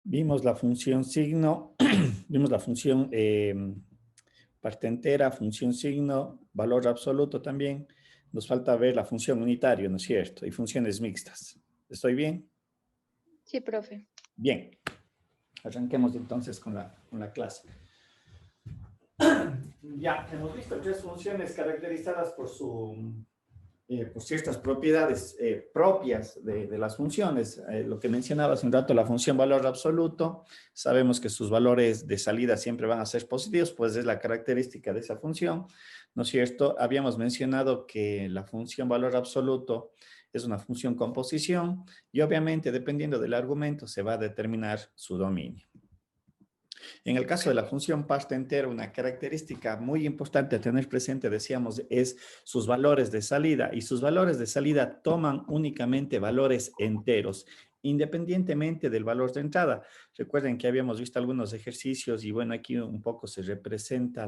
Vimos la función signo, vimos la función parte entera, función signo, valor absoluto también. Nos falta ver la función unitario, ¿no es cierto? Y funciones mixtas. ¿Estoy bien? Sí, profe. Bien. Arranquemos entonces con la clase. Ya, hemos visto tres funciones caracterizadas por ciertas propiedades propias de las funciones. Lo que mencionaba hace un rato, la función valor absoluto, sabemos que sus valores de salida siempre van a ser positivos, pues es la característica de esa función, ¿no es cierto? Habíamos mencionado que la función valor absoluto es una función con posición y obviamente dependiendo del argumento se va a determinar su dominio. En el caso de la función parte entera, una característica muy importante a tener presente, decíamos, es sus valores de salida. Y sus valores de salida toman únicamente valores enteros, independientemente del valor de entrada. Recuerden que habíamos visto algunos ejercicios y bueno, aquí un poco se representa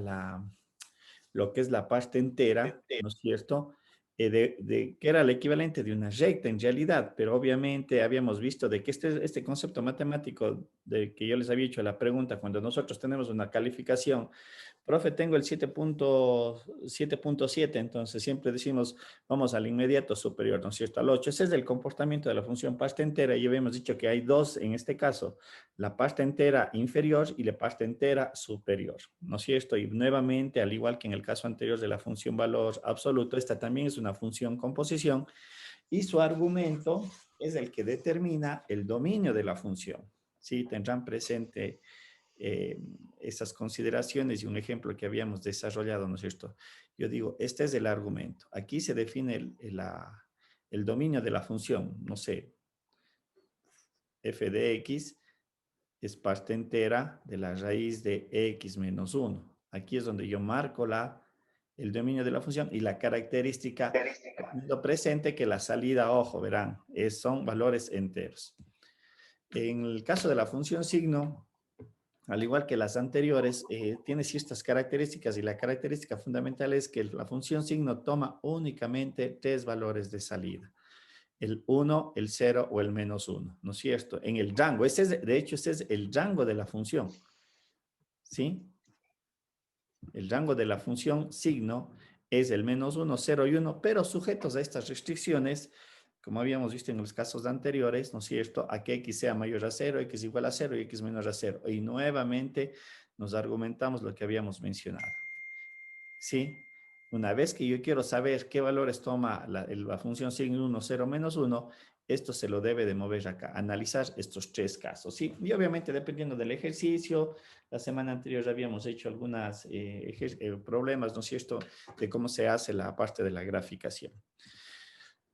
lo que es la parte entera, ¿no es cierto? Que era el equivalente de una recta en realidad, pero obviamente habíamos visto de que este concepto matemático de que yo les había hecho la pregunta, cuando nosotros tenemos una calificación, profe, tengo el 7.7, entonces siempre decimos, vamos al inmediato superior, ¿no es cierto? Al 8. Ese es el comportamiento de la función parte entera y habíamos dicho que hay dos en este caso, la parte entera inferior y la parte entera superior, ¿no es cierto? Y nuevamente, al igual que en el caso anterior de la función valor absoluto, esta también es una función composición y su argumento es el que determina el dominio de la función. ¿Sí? Tendrán presente eh, esas consideraciones y un ejemplo que habíamos desarrollado, ¿no es cierto? Yo digo, este es el argumento. Aquí se define el dominio de la función, no sé, f de x es parte entera de la raíz de x menos 1. Aquí es donde yo marco el dominio de la función y la característica, teniendo presente que la salida, ojo, verán, son valores enteros. En el caso de la función signo, al igual que las anteriores, tiene ciertas características y la característica fundamental es que la función signo toma únicamente tres valores de salida. El 1, el 0 o el menos 1, ¿no es cierto? En el rango, de hecho, ese es el rango de la función, ¿sí? El rango de la función signo es el menos 1, 0 y 1, pero sujetos a estas restricciones, como habíamos visto en los casos anteriores, ¿no es cierto? A que x sea mayor a 0, x igual a 0 y x menor a 0. Y nuevamente nos argumentamos lo que habíamos mencionado. ¿Sí? Una vez que yo quiero saber qué valores toma la función signo 1, 0, menos 1, esto se lo debe de mover acá, analizar estos tres casos, ¿sí? Y obviamente dependiendo del ejercicio, la semana anterior habíamos hecho algunos problemas, ¿no es cierto?, de cómo se hace la parte de la graficación.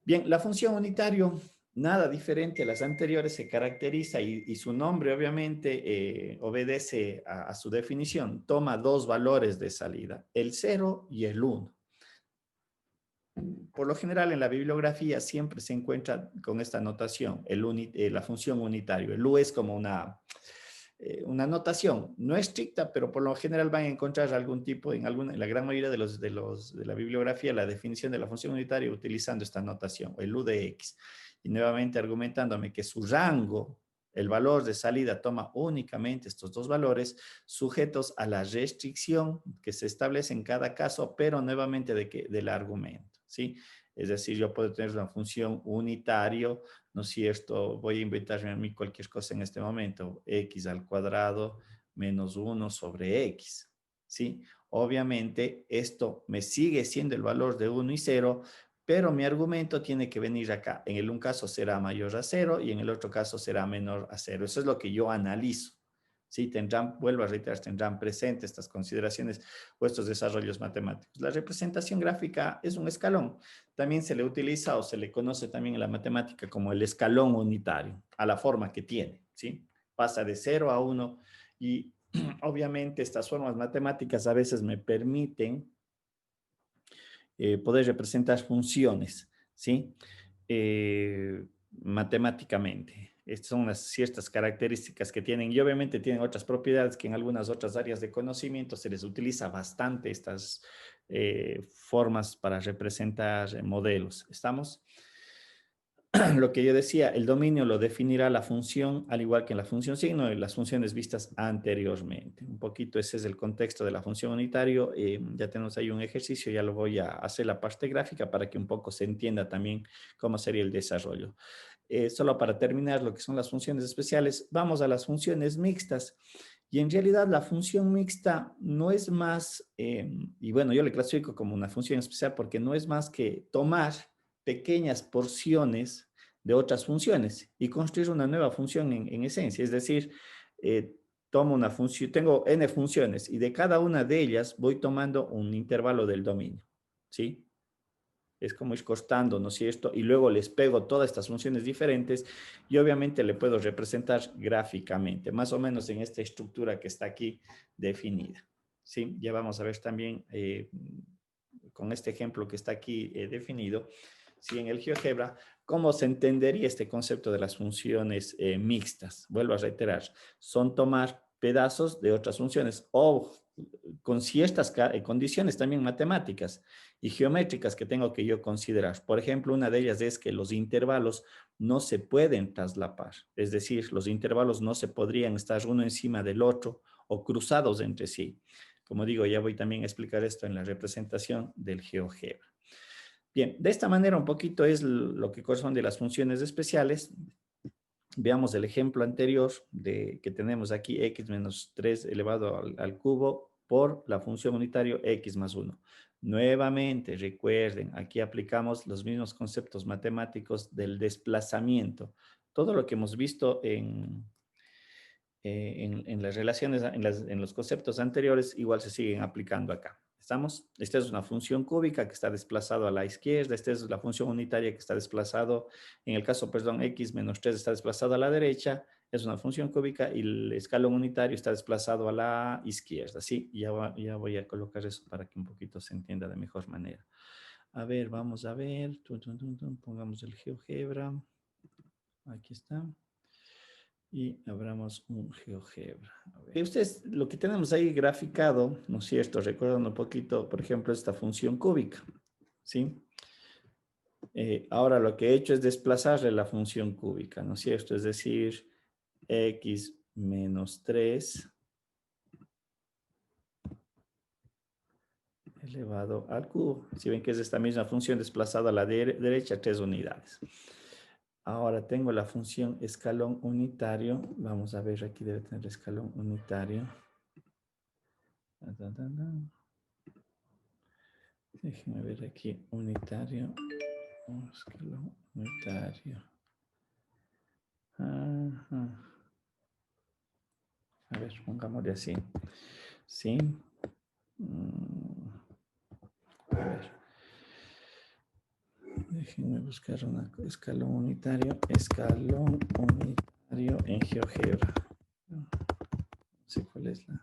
Bien, la función unitario, nada diferente a las anteriores, se caracteriza y su nombre obviamente obedece a su definición. Toma dos valores de salida, el 0 y el 1. Por lo general en la bibliografía siempre se encuentra con esta notación, la función unitario. El U es como una notación, no estricta, pero por lo general van a encontrar algún tipo, en la gran mayoría de la bibliografía, la definición de la función unitaria utilizando esta notación, el U de X. Y nuevamente argumentándome que su rango, el valor de salida, toma únicamente estos dos valores sujetos a la restricción que se establece en cada caso, pero nuevamente del argumento, ¿sí? Es decir, yo puedo tener una función unitario, ¿no es cierto? Voy a inventarme a mí cualquier cosa en este momento, x al cuadrado menos 1 sobre x, ¿sí? Obviamente esto me sigue siendo el valor de 1 y 0, pero mi argumento tiene que venir acá. En el un caso será mayor a 0 y en el otro caso será menor a 0. Eso es lo que yo analizo. Sí, vuelvo a reiterar, tendrán presente estas consideraciones o estos desarrollos matemáticos. La representación gráfica es un escalón. También se le utiliza o se le conoce también en la matemática como el escalón unitario, a la forma que tiene, ¿sí? Pasa de 0 a 1 y obviamente estas formas matemáticas a veces me permiten poder representar funciones, ¿sí? Matemáticamente. Estas son las ciertas características que tienen y obviamente tienen otras propiedades que en algunas otras áreas de conocimiento se les utiliza bastante estas formas para representar modelos. ¿Estamos? lo que yo decía, el dominio lo definirá la función, al igual que en la función signo y las funciones vistas anteriormente. Un poquito ese es el contexto de la función unitario. Ya tenemos ahí un ejercicio, ya lo voy a hacer la parte gráfica para que un poco se entienda también cómo sería el desarrollo. Solo para terminar lo que son las funciones especiales, vamos a las funciones mixtas. Y en realidad la función mixta no es más, y bueno, yo le clasifico como una función especial porque no es más que tomar pequeñas porciones de otras funciones y construir una nueva función en esencia. Es decir, tomo una función, tengo n funciones y de cada una de ellas voy tomando un intervalo del dominio, ¿sí? Es como ir costando, ¿no es cierto? Y luego les pego todas estas funciones diferentes y obviamente le puedo representar gráficamente, más o menos en esta estructura que está aquí definida. ¿Sí? Ya vamos a ver también con este ejemplo que está aquí definido, ¿sí? En el GeoGebra, cómo se entendería este concepto de las funciones mixtas. Vuelvo a reiterar, son tomar pedazos de otras funciones o con ciertas condiciones también matemáticas y geométricas que tengo que yo considerar. Por ejemplo, una de ellas es que los intervalos no se pueden traslapar, es decir, los intervalos no se podrían estar uno encima del otro o cruzados entre sí. Como digo, ya voy también a explicar esto en la representación del GeoGebra. Bien, de esta manera un poquito es lo que corresponde a las funciones especiales. Veamos el ejemplo anterior de que tenemos aquí x menos 3 elevado al cubo por la función unitario x más 1. Nuevamente, recuerden, aquí aplicamos los mismos conceptos matemáticos del desplazamiento. Todo lo que hemos visto en las relaciones, en los conceptos anteriores, igual se siguen aplicando acá. ¿Estamos? Esta es una función cúbica que está desplazado a la izquierda. Esta es la función unitaria que está desplazado, en el caso, perdón, x menos 3 está desplazado a la derecha. Es una función cúbica y el escalón unitario está desplazado a la izquierda. Sí, ya voy a colocar eso para que un poquito se entienda de mejor manera. A ver, vamos a ver. Pongamos el GeoGebra. Aquí está. Y abramos un GeoGebra. Ustedes, lo que tenemos ahí graficado, ¿no es cierto? Recuerdan un poquito, por ejemplo, esta función cúbica, ¿sí? Ahora lo que he hecho es desplazarle la función cúbica, ¿no es cierto? Es decir, x menos 3 elevado al cubo. Si ven que es esta misma función desplazada a la derecha, 3 unidades. Ahora tengo la función escalón unitario. Vamos a ver, aquí debe tener escalón unitario. Déjenme ver aquí, unitario. Escalón unitario. Ajá. A ver, pongámosle así. Sí. A ver. Déjenme buscar un escalón unitario. Escalón unitario en GeoGebra. No sé cuál es la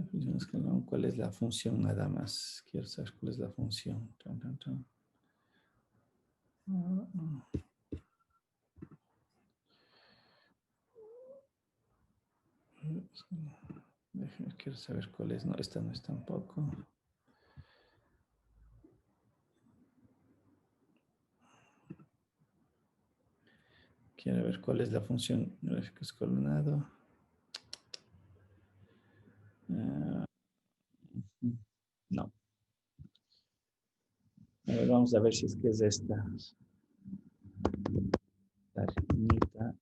función escalón. ¿Cuál es la función nada más? Quiero saber cuál es la función. Quiero saber cuál es. No, esta no es tampoco. Quiero ver cuál es la función gráfico escalonado. No. A ver, vamos a ver si es que es esta. La ermita.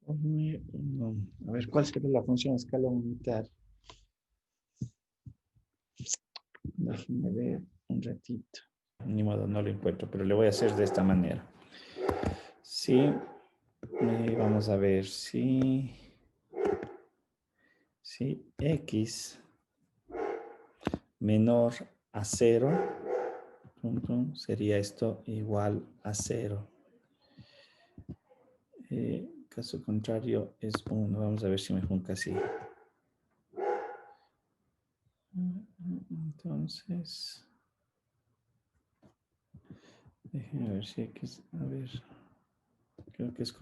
No. A ver, ¿cuál sería la función escala unitaria? Déjenme ver un ratito. Ni modo, no lo encuentro, pero le voy a hacer de esta manera. Sí. Vamos a ver si x menor a 0, sería esto igual a 0. Caso contrario es 1. Vamos a ver si me junta así. Entonces, déjenme ver si x, a ver, creo que es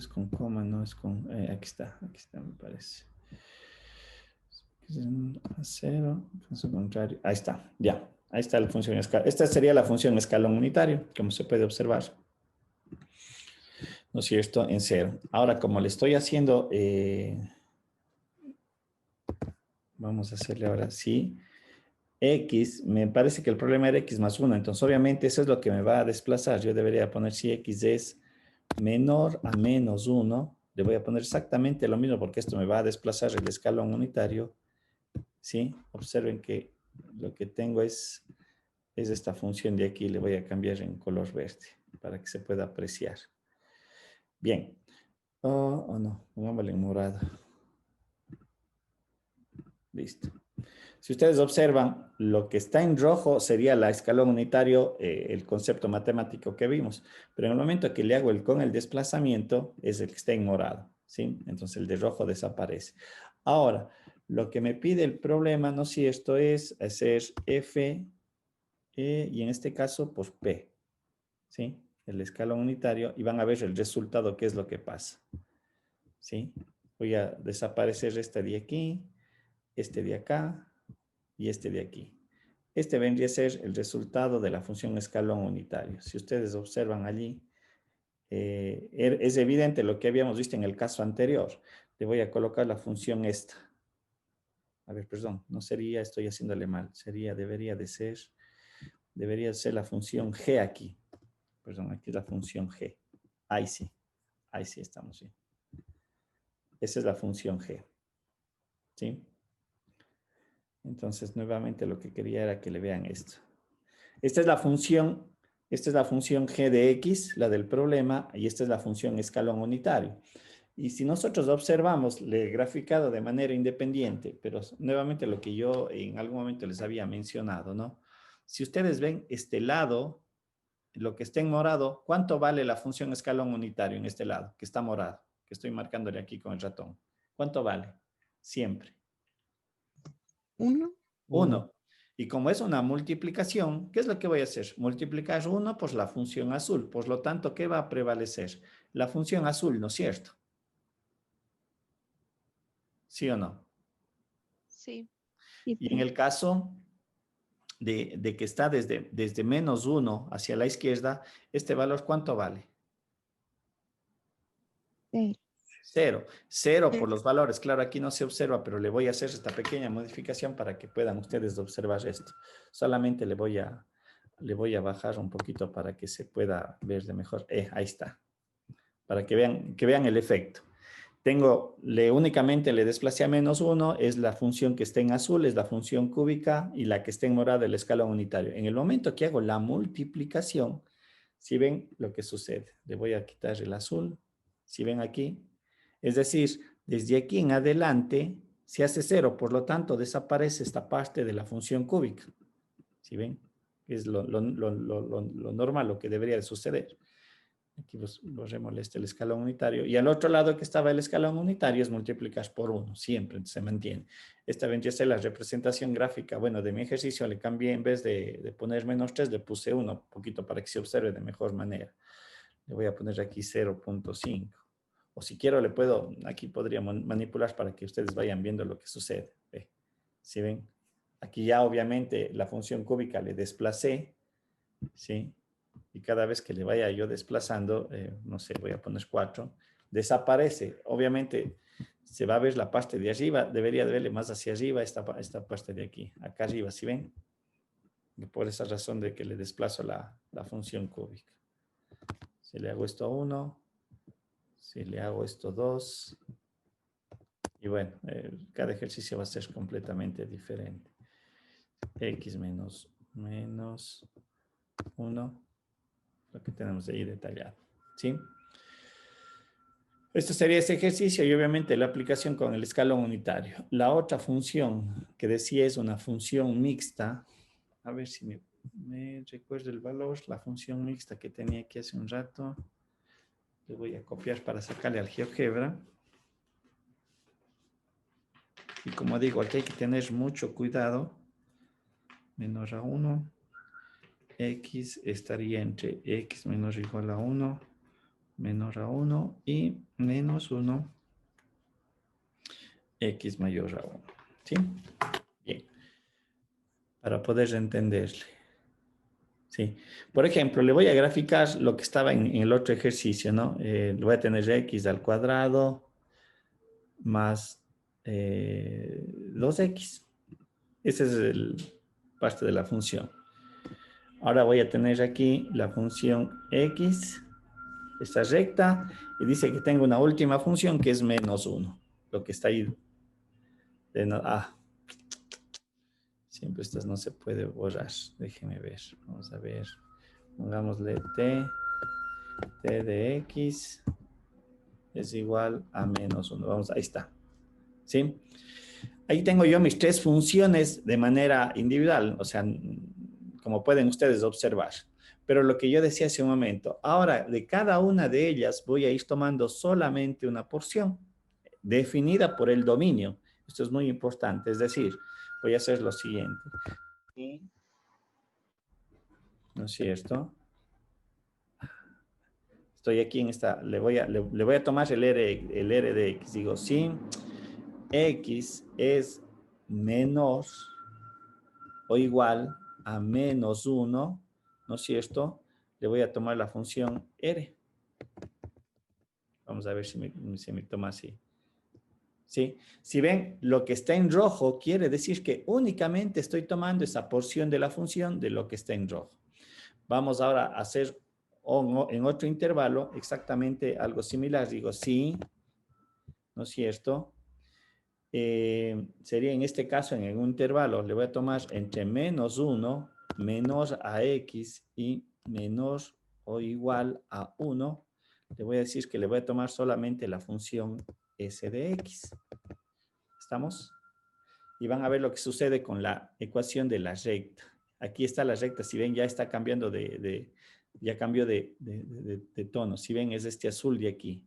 con coma, no es con, aquí está, me parece. A 0, caso contrario, ahí está, ya. Ahí está la función escalón. Esta sería la función escalón unitario, como se puede observar. ¿No es cierto? En cero. Ahora, como le estoy haciendo, vamos a hacerle ahora sí. X, me parece que el problema era X más 1. Entonces, obviamente, eso es lo que me va a desplazar. Yo debería poner si X es menor a menos 1. Le voy a poner exactamente lo mismo porque esto me va a desplazar el escalón unitario. ¿Sí? Observen que lo que tengo es esta función de aquí. Le voy a cambiar en color verde para que se pueda apreciar. Bien. Oh, no, pongámosle en morado. Listo. Si ustedes observan, lo que está en rojo sería la escalón unitario, el concepto matemático que vimos. Pero en el momento que le hago el con el desplazamiento, es el que está en morado, ¿sí? Entonces el de rojo desaparece. Ahora, lo que me pide el problema, no sé si esto es hacer F, y en este caso, pues P, ¿sí? El escalón unitario, y van a ver el resultado, qué es lo que pasa, ¿sí? Voy a desaparecer este de aquí, este de acá, y este de aquí. Este vendría a ser el resultado de la función escalón unitario. Si ustedes observan allí, es evidente lo que habíamos visto en el caso anterior. Le voy a colocar la función esta. A ver, perdón, no sería, estoy haciéndole mal. Debería ser la función g aquí. Perdón, aquí es la función g. Ahí sí estamos bien. Esa es la función g. ¿Sí? Entonces, nuevamente lo que quería era que le vean esto. Esta es la función g de x, la del problema, y esta es la función escalón unitario. Y si nosotros observamos, le he graficado de manera independiente, pero nuevamente lo que yo en algún momento les había mencionado, ¿no? Si ustedes ven este lado, lo que está en morado, ¿cuánto vale la función escalón unitario en este lado, que está morado, que estoy marcándole aquí con el ratón? ¿Cuánto vale? Siempre. 1. 1. Y como es una multiplicación, ¿qué es lo que voy a hacer? Multiplicar 1 por la función azul. Por lo tanto, ¿qué va a prevalecer? La función azul, ¿no es cierto? ¿Sí o no? Sí. Sí, Y en profe. el caso de que está desde menos 1 hacia la izquierda, ¿este valor cuánto vale? Sí. 0. 0 por los valores. Claro, aquí no se observa, pero le voy a hacer esta pequeña modificación para que puedan ustedes observar esto. Solamente le voy a bajar un poquito para que se pueda ver de mejor. Ahí está. Para que vean el efecto. Únicamente le desplacé a menos 1, es la función que está en azul, es la función cúbica, y la que está en morado, el escalón unitario. En el momento que hago la multiplicación, si ven lo que sucede, le voy a quitar el azul, si ven aquí, es decir, desde aquí en adelante se hace 0, por lo tanto desaparece esta parte de la función cúbica. Si ven, es lo normal, lo que debería de suceder. Aquí borremos el escalón unitario. Y al otro lado que estaba el escalón unitario es multiplicar por 1, siempre se mantiene. Esta vendría a ser la representación gráfica. Bueno, de mi ejercicio le cambié, en vez de poner menos 3, le puse 1, un poquito para que se observe de mejor manera. Le voy a poner aquí 0.5. O si quiero, aquí podría manipular para que ustedes vayan viendo lo que sucede. ¿Sí ven? Aquí ya obviamente la función cúbica le desplacé, ¿sí? Y cada vez que le vaya yo desplazando, no sé, voy a poner 4, desaparece. Obviamente se va a ver la parte de arriba, debería de verle más hacia arriba esta parte de aquí, acá arriba, ¿sí ven? Y por esa razón de que le desplazo la función cúbica. Si le hago esto a 1, si le hago esto 2, y bueno, cada ejercicio va a ser completamente diferente. X menos 1, lo que tenemos ahí detallado, ¿sí? Esto sería ese ejercicio y obviamente la aplicación con el escalón unitario. La otra función que decía es una función mixta. A ver si me recuerdo el valor, la función mixta que tenía aquí hace un rato. Le voy a copiar para sacarle al GeoGebra. Y como digo, aquí hay que tener mucho cuidado. Menor a 1. X estaría entre X menor o igual a 1, menor a 1 y menos 1, X mayor a 1. ¿Sí? Bien. para poder entenderle. Sí. Por ejemplo, le voy a graficar lo que estaba en el otro ejercicio, ¿no? Voy a tener x al cuadrado más 2x. Ese es el parte de la función. Ahora voy a tener aquí la función x, esta recta, y dice que tengo una última función que es menos 1. Lo que está ahí. Siempre estas no se puede borrar. Déjenme ver. Vamos a ver. Pongámosle t de x es igual a menos 1. Vamos, ahí está. ¿Sí? Ahí tengo yo mis tres funciones de manera individual, o sea, como pueden ustedes observar. Pero lo que yo decía hace un momento, ahora de cada una de ellas voy a ir tomando solamente una porción definida por el dominio. Esto es muy importante, es decir, voy a hacer lo siguiente. ¿No es cierto? Estoy aquí en esta, le voy a tomar el R de X. Digo, si X es menor o igual a menos 1, ¿no es cierto? Le voy a tomar la función R. Vamos a ver si me toma así. ¿Sí? Si ven, lo que está en rojo quiere decir que únicamente estoy tomando esa porción de la función de lo que está en rojo. Vamos ahora a hacer en otro intervalo exactamente algo similar. Digo, sí, ¿no es cierto? Sería en este caso en un intervalo, le voy a tomar entre menos 1, menor a x y menor o igual a 1. Le voy a decir que le voy a tomar solamente la función s de x. ¿Estamos? Y van a ver lo que sucede con la ecuación de la recta. Aquí está la recta, si ven ya está cambiando ya cambió de tono. Si ven es este azul de aquí.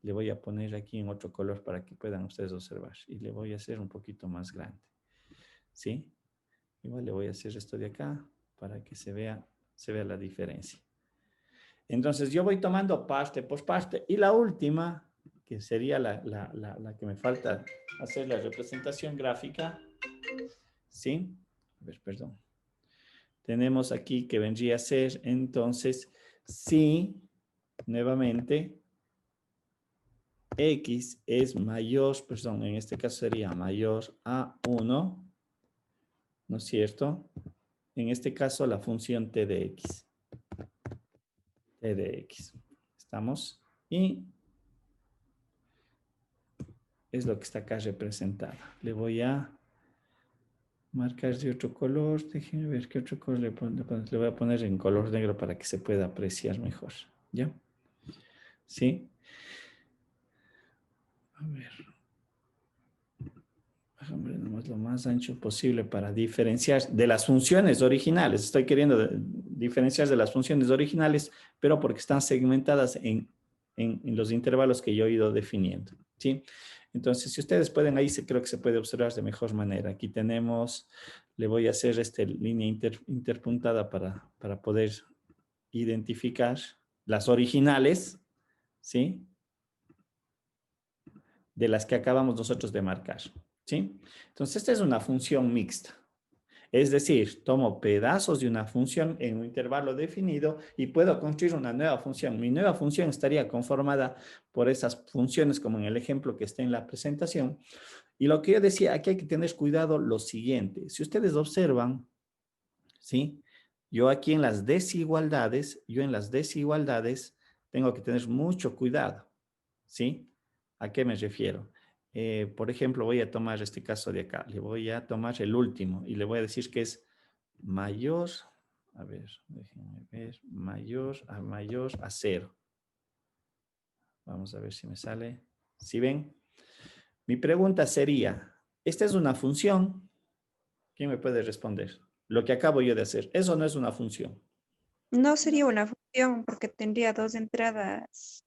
Le voy a poner aquí en otro color para que puedan ustedes observar. Y le voy a hacer un poquito más grande. ¿Sí? Igual le voy a hacer esto de acá para que se vea la diferencia. Entonces yo voy tomando parte por parte. Y la última, que sería la que me falta hacer la representación gráfica. ¿Sí? A ver, perdón. Tenemos aquí que vendría a ser, entonces, si, nuevamente, x es mayor, perdón, en este caso sería mayor a 1, ¿no es cierto? En este caso, la función t de x. T de x. ¿Estamos? Y es lo que está acá representado. Le voy a marcar de otro color. Déjenme ver qué otro color le voy a poner en color negro para que se pueda apreciar mejor. ¿Ya? ¿Sí? A ver. Hombre, nomás lo más ancho posible para diferenciar de las funciones originales. Estoy queriendo diferenciar de las funciones originales, pero porque están segmentadas en los intervalos que yo he ido definiendo. ¿Sí? Entonces, si ustedes pueden, ahí creo que se puede observar de mejor manera. Aquí tenemos, le voy a hacer esta línea interpuntada para poder identificar las originales, ¿sí? De las que acabamos nosotros de marcar. ¿Sí? Entonces, esta es una función mixta. Es decir, tomo pedazos de una función en un intervalo definido y puedo construir una nueva función. Mi nueva función estaría conformada por esas funciones como en el ejemplo que está en la presentación. Y lo que yo decía, aquí hay que tener cuidado lo siguiente. Si ustedes observan, ¿sí? Yo aquí en las desigualdades tengo que tener mucho cuidado. ¿Sí? ¿A qué me refiero? Por ejemplo, voy a tomar este caso de acá. Le voy a tomar el último y le voy a decir que es mayor, a ver, déjenme ver, mayor a 0. Vamos a ver si me sale. ¿Sí ven? Mi pregunta sería, ¿esta es una función? ¿Quién me puede responder? Lo que acabo yo de hacer, ¿eso no es una función? No sería una función porque tendría dos entradas,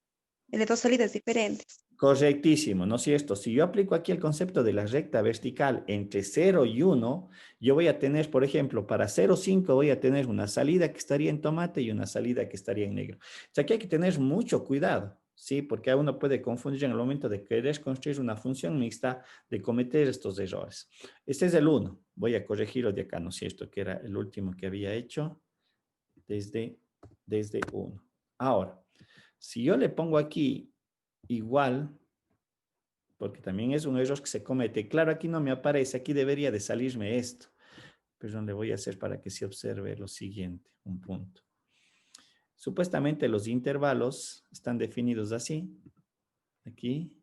de dos salidas diferentes. Correctísimo, ¿no es cierto? Si yo aplico aquí el concepto de la recta vertical entre 0 y 1, yo voy a tener, por ejemplo, para 0, 5 voy a tener una salida que estaría en tomate y una salida que estaría en negro. O sea, que hay que tener mucho cuidado, ¿sí? Porque a uno puede confundir en el momento de querer construir una función mixta de cometer estos errores. Este es el 1. Voy a corregirlo de acá, ¿no es cierto? Que era el último que había hecho desde 1. Ahora, si yo le pongo aquí igual, porque también es un error que se comete. Claro, aquí no me aparece, aquí debería de salirme esto. Perdón, le voy a hacer para que se observe lo siguiente, un punto. Supuestamente los intervalos están definidos así. Aquí,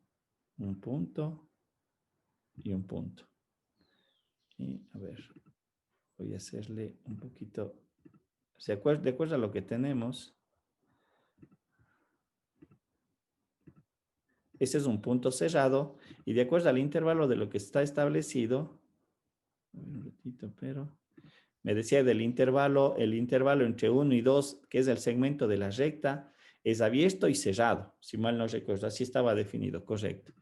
un punto y un punto. Y a ver, voy a hacerle un poquito, de acuerdo a lo que tenemos. Ese es un punto cerrado y de acuerdo al intervalo de lo que está establecido, un ratito, pero me decía del intervalo, el intervalo entre 1 y 2, que es el segmento de la recta, es abierto y cerrado, si mal no recuerdo, así estaba definido, correcto.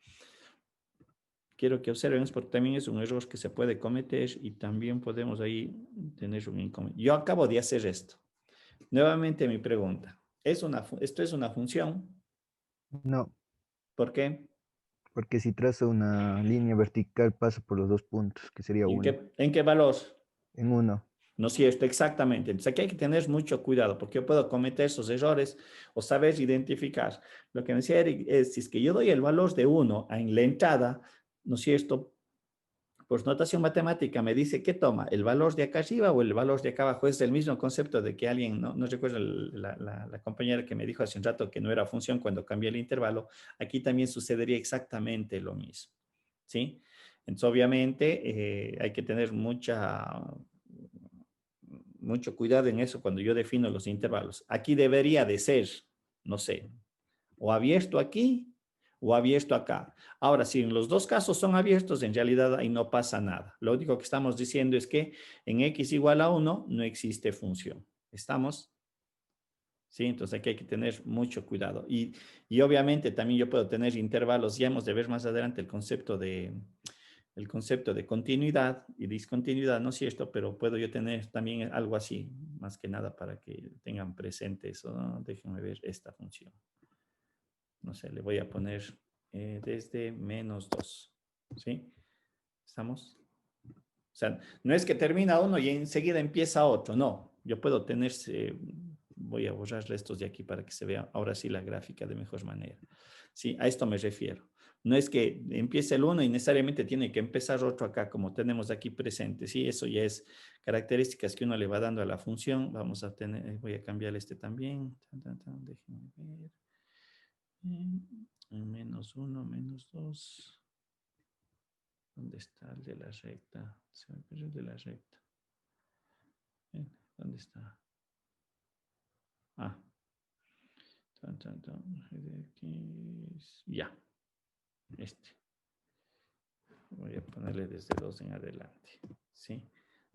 Quiero que observen, porque también es un error que se puede cometer y también podemos ahí tener un inconveniente. Yo acabo de hacer esto. Nuevamente mi pregunta, ¿esto es una función? No, ¿Por qué? porque si trazo una línea vertical pasa por los dos puntos, que sería ¿En 1. en qué valor? En 1. ¿No es cierto? Exactamente. Entonces aquí hay que tener mucho cuidado porque yo puedo cometer esos errores o saber identificar. Lo que me decía Eric es, si es que yo doy el valor de 1 en la entrada, ¿no es cierto? Pues notación matemática me dice que toma el valor de acá arriba o el valor de acá abajo. Es el mismo concepto de que alguien, no recuerdo la compañera que me dijo hace un rato que no era función cuando cambié el intervalo. Aquí también sucedería exactamente lo mismo. ¿Sí? Entonces obviamente hay que tener mucho cuidado en eso cuando yo defino los intervalos. Aquí debería de ser, no sé, o abierto aquí o abierto acá. Ahora, si en los dos casos son abiertos, en realidad ahí no pasa nada. Lo único que estamos diciendo es que en x igual a 1 no existe función. ¿Estamos? Sí, entonces aquí hay que tener mucho cuidado. Y obviamente también yo puedo tener intervalos, ya hemos de ver más adelante el concepto de continuidad y discontinuidad, ¿no es cierto? Pero puedo yo tener también algo así, más que nada para que tengan presente eso, ¿no? Déjenme ver esta función. No sé, le voy a poner desde -2, ¿sí? ¿Estamos? O sea, no es que termina uno y enseguida empieza otro, no. Yo puedo tener, voy a borrar estos de aquí para que se vea ahora sí la gráfica de mejor manera. Sí, a esto me refiero. No es que empiece el uno y necesariamente tiene que empezar otro acá, como tenemos aquí presente. Sí, eso ya es características que uno le va dando a la función. Vamos a tener, voy a cambiar este también. Déjenme ver. -1, -2. ¿Dónde está el de la recta? Se me perdió el de la recta. ¿Dónde está? Ah. Ya. Este. Voy a ponerle desde 2 en adelante. ¿Sí?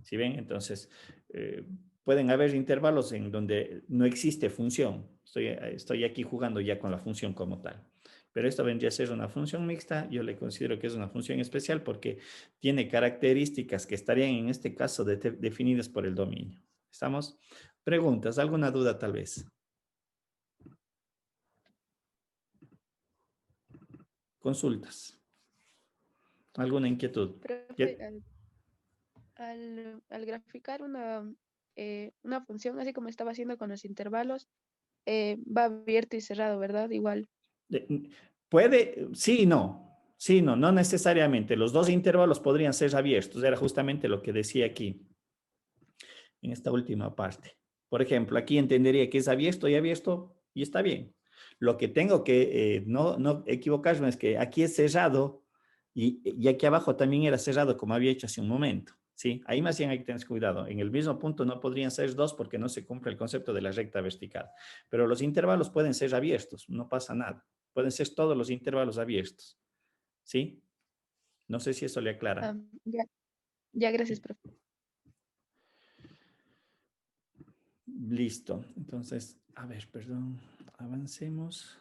¿Sí ven? Entonces, pueden haber intervalos en donde no existe función. Estoy aquí jugando ya con la función como tal. Pero esto vendría a ser una función mixta. Yo le considero que es una función especial porque tiene características que estarían en este caso definidas por el dominio. ¿Estamos? Preguntas, ¿alguna duda tal vez? Consultas. ¿Alguna inquietud? Profe, al graficar una función, así como estaba haciendo con los intervalos, va abierto y cerrado, ¿verdad? Igual. Puede, sí y no. Sí, no, no necesariamente. Los dos intervalos podrían ser abiertos. Era justamente lo que decía aquí, en esta última parte. Por ejemplo, aquí entendería que es abierto y está bien. Lo que tengo que no equivocarme es que aquí es cerrado y aquí abajo también era cerrado como había hecho hace un momento. ¿Sí? Ahí más bien hay que tener cuidado. En el mismo punto no podrían ser dos porque no se cumple el concepto de la recta vertical. Pero los intervalos pueden ser abiertos, no pasa nada. Pueden ser todos los intervalos abiertos. ¿Sí? No sé si eso le aclara. Ya, ya, gracias, profe. Listo. Entonces, a ver, perdón, avancemos.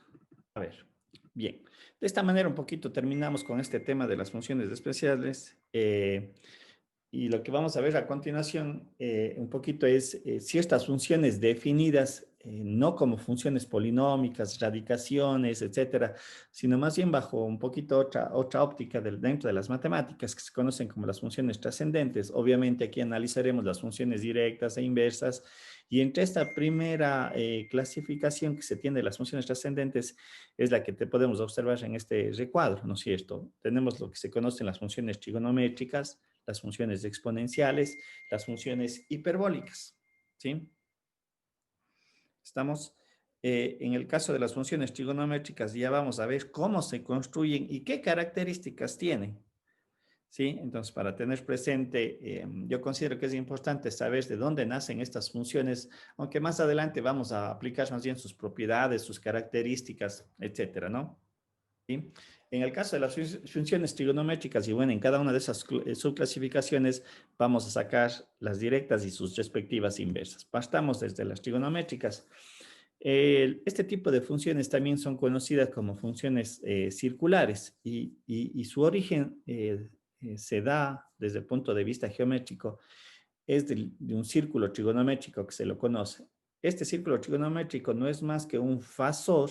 A ver, bien. De esta manera un poquito terminamos con este tema de las funciones especiales. Y lo que vamos a ver a continuación un poquito es si estas funciones definidas no como funciones polinómicas, radicaciones, etcétera, sino más bien bajo un poquito otra óptica dentro de las matemáticas que se conocen como las funciones trascendentes. Obviamente aquí analizaremos las funciones directas e inversas y entre esta primera clasificación que se tiene de las funciones trascendentes es la que te podemos observar en este recuadro, ¿no es cierto? Tenemos lo que se conocen las funciones trigonométricas, las funciones exponenciales, las funciones hiperbólicas, ¿sí? Estamos en el caso de las funciones trigonométricas, ya vamos a ver cómo se construyen y qué características tienen. ¿Sí? Entonces, para tener presente, yo considero que es importante saber de dónde nacen estas funciones, aunque más adelante vamos a aplicar más bien sus propiedades, sus características, etcétera, ¿no? ¿Sí? En el caso de las funciones trigonométricas, y bueno, en cada una de esas subclasificaciones vamos a sacar las directas y sus respectivas inversas. Partamos desde las trigonométricas. Este tipo de funciones también son conocidas como funciones circulares y su origen se da desde el punto de vista geométrico, es de un círculo trigonométrico que se lo conoce. Este círculo trigonométrico no es más que un fasor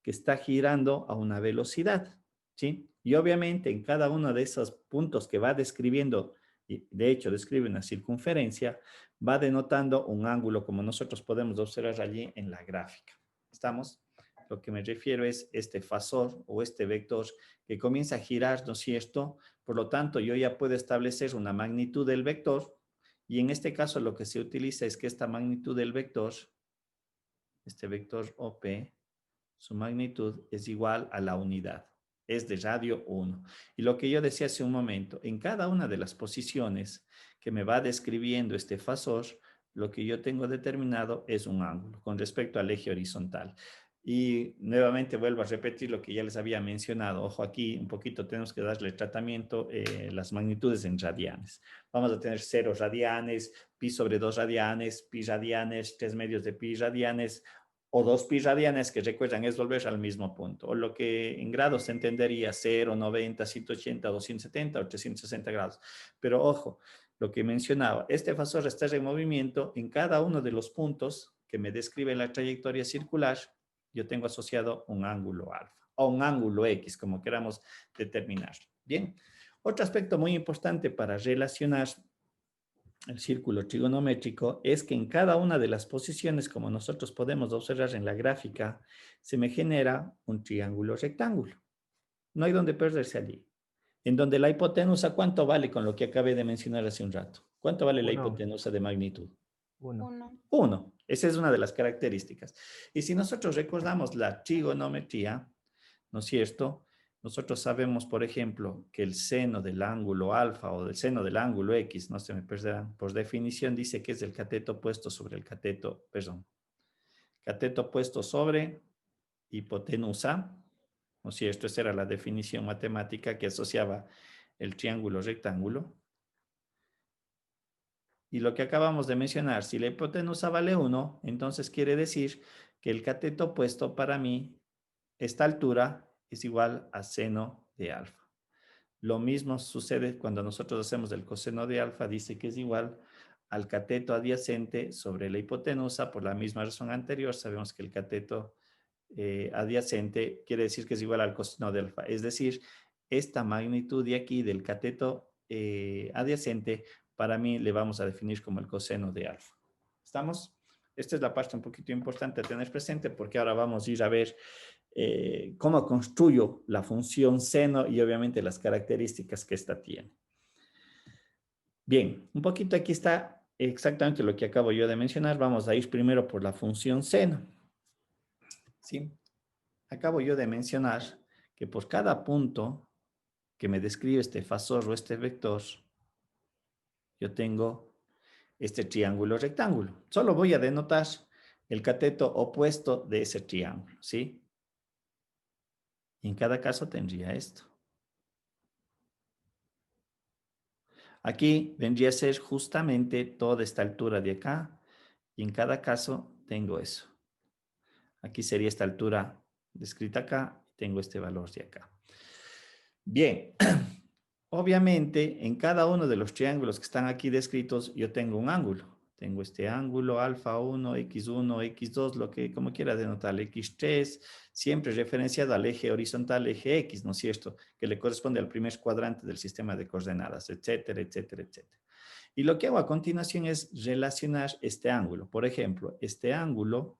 que está girando a una velocidad, ¿sí? Y obviamente en cada uno de esos puntos que va describiendo, y de hecho describe una circunferencia, va denotando un ángulo como nosotros podemos observar allí en la gráfica. ¿Estamos? Lo que me refiero es este fasor o este vector que comienza a girar, ¿no es cierto? Por lo tanto, yo ya puedo establecer una magnitud del vector y en este caso lo que se utiliza es que esta magnitud del vector, este vector OP, su magnitud es igual a la unidad, es de radio 1. Y lo que yo decía hace un momento, en cada una de las posiciones que me va describiendo este fasor, lo que yo tengo determinado es un ángulo con respecto al eje horizontal. Y nuevamente vuelvo a repetir lo que ya les había mencionado. Ojo, aquí un poquito tenemos que darle tratamiento, las magnitudes en radianes. Vamos a tener 0 radianes, pi sobre 2 radianes, pi radianes, 3 medios de pi radianes, o 2 pi radianes, que recuerdan es volver al mismo punto, o lo que en grados se entendería 0, 90, 180, 270 o 360 grados. Pero ojo, lo que mencionaba, este fasor está en movimiento en cada uno de los puntos que me describe la trayectoria circular, yo tengo asociado un ángulo alfa, o un ángulo X, como queramos determinar. Bien, otro aspecto muy importante para relacionar el círculo trigonométrico es que en cada una de las posiciones, como nosotros podemos observar en la gráfica, se me genera un triángulo rectángulo. No hay donde perderse allí. En donde la hipotenusa, ¿cuánto vale con lo que acabé de mencionar hace un rato? ¿Cuánto vale la Uno. hipotenusa de magnitud? 1. 1. 1. Esa es una de las características. Y si nosotros recordamos la trigonometría, ¿no es cierto? Nosotros sabemos, por ejemplo, que el seno del ángulo alfa o del seno del ángulo X, no se me perderán, por definición dice que es el cateto puesto sobre el cateto, perdón, cateto puesto sobre hipotenusa, ¿no es cierto? Esa era la definición matemática que asociaba el triángulo rectángulo. Y lo que acabamos de mencionar, si la hipotenusa vale 1, entonces quiere decir que el cateto opuesto para mí, esta altura, es igual a seno de alfa. Lo mismo sucede cuando nosotros hacemos el coseno de alfa, dice que es igual al cateto adyacente sobre la hipotenusa. Por la misma razón anterior, sabemos que el cateto adyacente quiere decir que es igual al coseno de alfa. Es decir, esta magnitud de aquí del cateto adyacente, para mí le vamos a definir como el coseno de alfa. ¿Estamos? Esta es la parte un poquito importante a tener presente porque ahora vamos a ir a ver cómo construyo la función seno y obviamente las características que ésta tiene. Bien, un poquito aquí está exactamente lo que acabo yo de mencionar. Vamos a ir primero por la función seno. ¿Sí? Acabo yo de mencionar que por cada punto que me describe este fasor o este vector, yo tengo este triángulo rectángulo. Solo voy a denotar el cateto opuesto de ese triángulo, ¿sí? Y en cada caso tendría esto. Aquí vendría a ser justamente toda esta altura de acá y en cada caso tengo eso. Aquí sería esta altura descrita acá, tengo este valor de acá. Bien, obviamente en cada uno de los triángulos que están aquí descritos yo tengo un ángulo. Tengo este ángulo alfa 1, x1, x2, lo que como quiera denotar, x3, siempre referenciado al eje horizontal, eje x, ¿no es cierto? Que le corresponde al primer cuadrante del sistema de coordenadas, etcétera, etcétera, etcétera. Y lo que hago a continuación es relacionar este ángulo. Por ejemplo, este ángulo,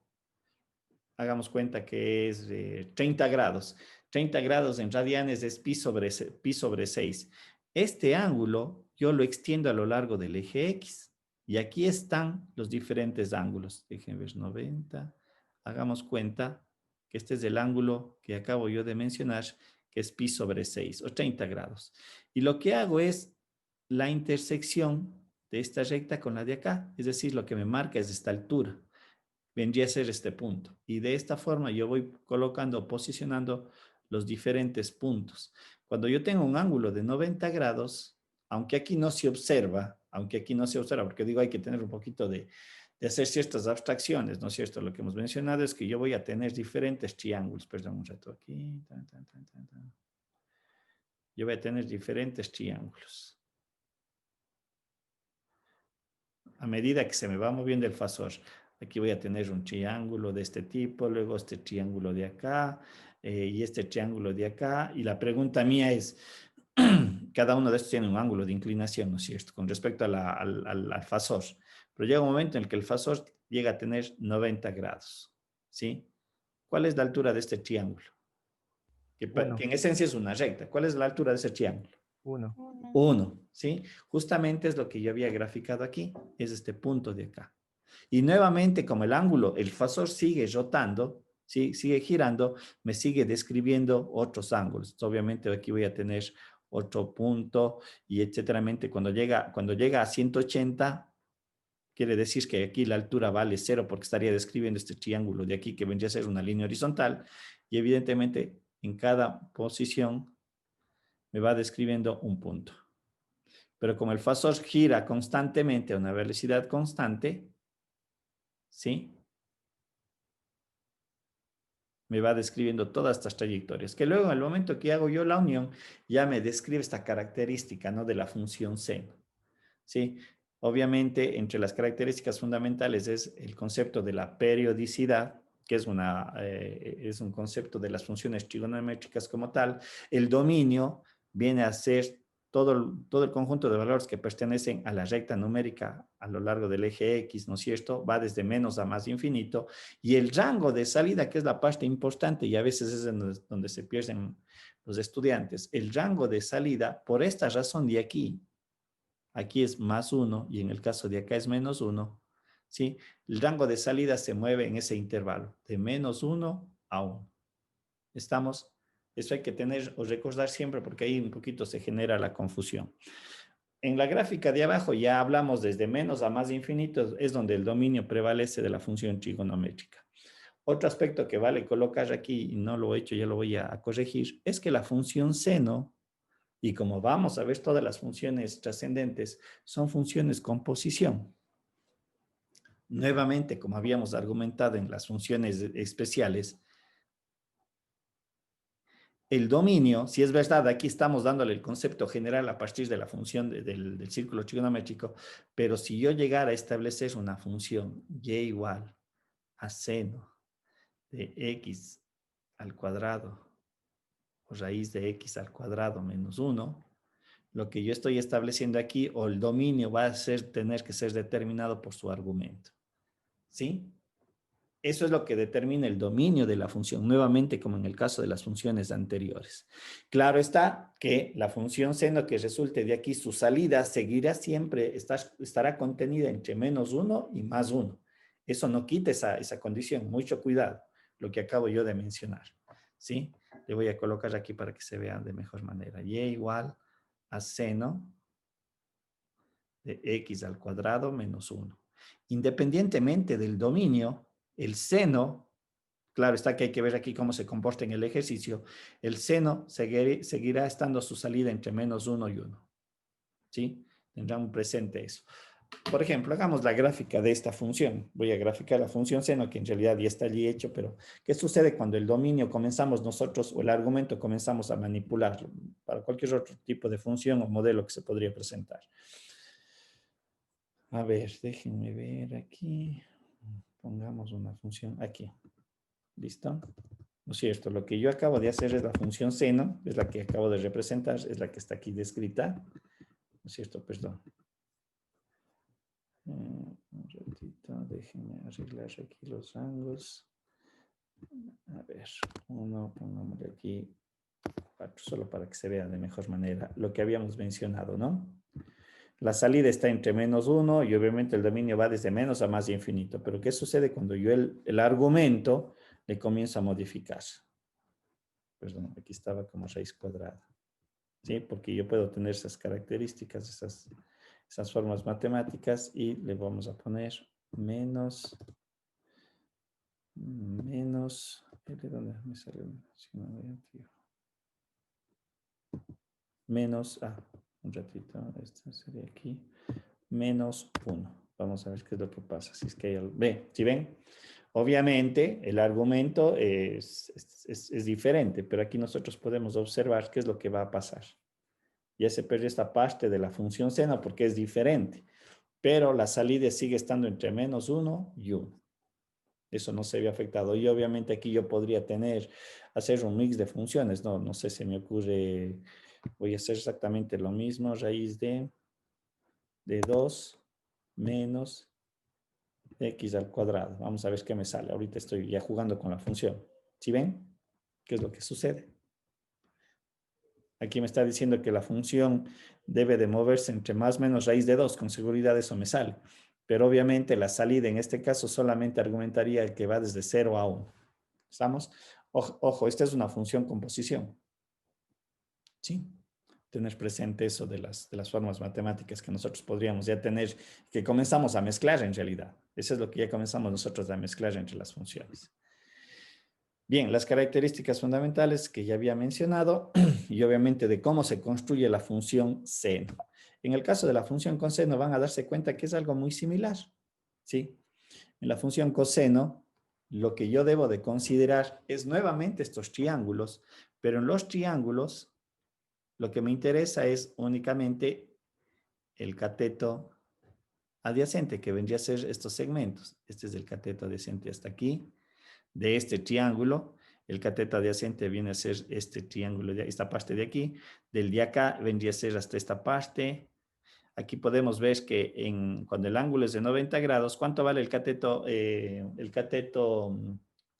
hagamos cuenta que es 30 grados. 30 grados en radianes es pi sobre 6. Este ángulo yo lo extiendo a lo largo del eje X. Y aquí están los diferentes ángulos. Déjenme ver 90. Hagamos cuenta que este es el ángulo que acabo yo de mencionar, que es pi sobre 6 o 30 grados. Y lo que hago es la intersección de esta recta con la de acá. Es decir, lo que me marca es esta altura. Vendría a ser este punto. Y de esta forma yo voy colocando, posicionando los diferentes puntos. Cuando yo tengo un ángulo de 90 grados, aunque aquí no se observa, porque digo hay que tener un poquito de hacer ciertas abstracciones, ¿no es cierto? Lo que hemos mencionado es que yo voy a tener diferentes triángulos. Perdón, un rato aquí. Yo voy a tener diferentes triángulos. A medida que se me va moviendo el fasor, aquí voy a tener un triángulo de este tipo, luego este triángulo de acá y este triángulo de acá. Y la pregunta mía es, cada uno de estos tiene un ángulo de inclinación, ¿no es cierto? Con respecto al fasor. Pero llega un momento en el que el fasor llega a tener 90 grados, ¿sí? ¿Cuál es la altura de este triángulo? Que en esencia es una recta. ¿Cuál es la altura de ese triángulo? 1. 1, ¿sí? Justamente es lo que yo había graficado aquí, es este punto de acá. Y nuevamente, como el ángulo, el fasor sigue rotando, ¿sí? Sigue girando, me sigue describiendo otros ángulos. Entonces, obviamente aquí voy a tener otro punto y etcétera. Cuando llega a 180, quiere decir que aquí la altura vale 0 porque estaría describiendo este triángulo de aquí que vendría a ser una línea horizontal y evidentemente en cada posición me va describiendo un punto. Pero como el fasor gira constantemente a una velocidad constante, ¿sí? Me va describiendo todas estas trayectorias, que luego en el momento que hago yo la unión, ya me describe esta característica, ¿no? De la función seno, ¿sí? Obviamente, entre las características fundamentales es el concepto de la periodicidad, que es un concepto de las funciones trigonométricas como tal. El dominio viene a ser todo el conjunto de valores que pertenecen a la recta numérica a lo largo del eje X, ¿no es cierto? Va desde menos a más infinito. Y el rango de salida, que es la parte importante y a veces es donde se pierden los estudiantes, el rango de salida, por esta razón de aquí es más 1 y en el caso de acá es menos 1, ¿sí? El rango de salida se mueve en ese intervalo, de menos 1 a 1. ¿Estamos? Eso hay que tener o recordar siempre porque ahí un poquito se genera la confusión. En la gráfica de abajo ya hablamos desde menos a más infinito, es donde el dominio prevalece de la función trigonométrica. Otro aspecto que vale colocar aquí, y no lo he hecho, ya lo voy a corregir, es que la función seno, y como vamos a ver todas las funciones trascendentes, son funciones con posición. Nuevamente, como habíamos argumentado en las funciones especiales, el dominio, si es verdad, aquí estamos dándole el concepto general a partir de la función del círculo trigonométrico, pero si yo llegara a establecer una función y igual a seno de x al cuadrado o raíz de x al cuadrado menos 1, lo que yo estoy estableciendo aquí, o el dominio va a tener que ser determinado por su argumento. ¿Sí? Eso es lo que determina el dominio de la función, nuevamente como en el caso de las funciones anteriores. Claro está que la función seno que resulte de aquí, su salida seguirá siempre, estará contenida entre menos 1 y más 1. Eso no quita esa condición, mucho cuidado, lo que acabo yo de mencionar. ¿Sí? Le voy a colocar aquí para que se vea de mejor manera. Y igual a seno de x al cuadrado menos 1. Independientemente del dominio, el seno, claro está que hay que ver aquí cómo se comporta en el ejercicio, el seno seguirá estando su salida entre menos 1 y 1. ¿Sí? Tendrán presente eso. Por ejemplo, hagamos la gráfica de esta función. Voy a graficar la función seno, que en realidad ya está allí hecho, pero ¿qué sucede cuando el dominio comenzamos nosotros, o el argumento comenzamos a manipularlo para cualquier otro tipo de función o modelo que se podría presentar? A ver, déjenme ver aquí. Pongamos una función aquí. ¿Listo? ¿No es cierto? Lo que yo acabo de hacer es la función seno, es la que acabo de representar, es la que está aquí descrita. ¿No es cierto? Perdón. Un ratito, déjenme arreglar aquí los rangos. A ver, uno, pongámosle aquí 4, solo para que se vea de mejor manera lo que habíamos mencionado, ¿no? La salida está entre -1 y obviamente el dominio va desde menos a más de infinito. Pero ¿qué sucede cuando yo el argumento le comienzo a modificar? Perdón, aquí estaba como raíz cuadrada. ¿Sí? Porque yo puedo tener esas características, esas formas matemáticas y le vamos a poner menos, ¿de dónde me salió? Menos, un ratito, esto sería aquí, -1. Vamos a ver qué es lo que pasa. Si es que hay algo. Ve, ¿sí ven? Obviamente el argumento es diferente, pero aquí nosotros podemos observar qué es lo que va a pasar. Ya se perdió esta parte de la función seno porque es diferente, pero la salida sigue estando entre -1 y 1. Eso no se ve afectado. Y obviamente aquí yo podría hacer un mix de funciones. No sé, se me ocurre, voy a hacer exactamente lo mismo, raíz de 2 menos x al cuadrado. Vamos a ver qué me sale. Ahorita estoy ya jugando con la función. ¿Sí ven? ¿Qué es lo que sucede? Aquí me está diciendo que la función debe de moverse entre más o menos raíz de 2. Con seguridad eso me sale. Pero obviamente la salida en este caso solamente argumentaría el que va desde 0 a 1. ¿Estamos? Ojo, esta es una función composición. ¿Sí? Tener presente eso de las formas matemáticas que nosotros podríamos ya tener, que comenzamos a mezclar en realidad. Eso es lo que ya comenzamos nosotros a mezclar entre las funciones. Bien, las características fundamentales que ya había mencionado y obviamente de cómo se construye la función seno. En el caso de la función coseno van a darse cuenta que es algo muy similar. ¿Sí? En la función coseno, lo que yo debo de considerar es nuevamente estos triángulos, pero en los triángulos lo que me interesa es únicamente el cateto adyacente, que vendría a ser estos segmentos. Este es el cateto adyacente hasta aquí. De este triángulo, el cateto adyacente viene a ser este triángulo, esta parte de aquí. Del de acá vendría a ser hasta esta parte. Aquí podemos ver que cuando el ángulo es de 90 grados, ¿cuánto vale el cateto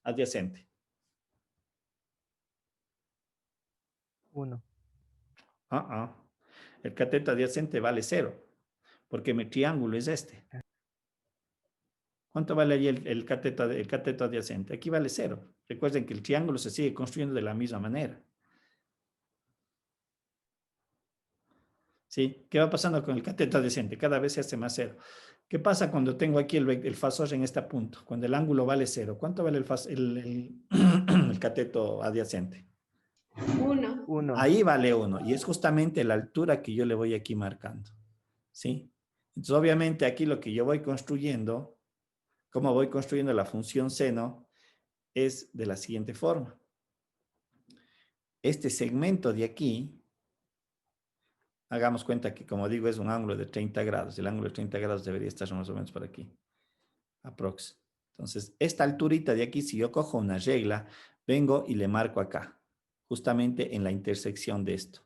adyacente? 1. El cateto adyacente vale 0, porque mi triángulo es este. ¿Cuánto vale ahí el cateto adyacente? Aquí vale 0. Recuerden que el triángulo se sigue construyendo de la misma manera. ¿Sí? ¿Qué va pasando con el cateto adyacente? Cada vez se hace más 0. ¿Qué pasa cuando tengo aquí el fasor en este punto? Cuando el ángulo vale 0. ¿Cuánto vale el cateto adyacente? 1. Ahí vale 1. Y es justamente la altura que yo le voy aquí marcando. ¿Sí? Entonces, obviamente, aquí lo que yo voy construyendo, cómo voy construyendo la función seno, es de la siguiente forma. Este segmento de aquí, hagamos cuenta que, como digo, es un ángulo de 30 grados. El ángulo de 30 grados debería estar más o menos por aquí. Aprox. Entonces, esta alturita de aquí, si yo cojo una regla, vengo y le marco acá, justamente en la intersección de esto.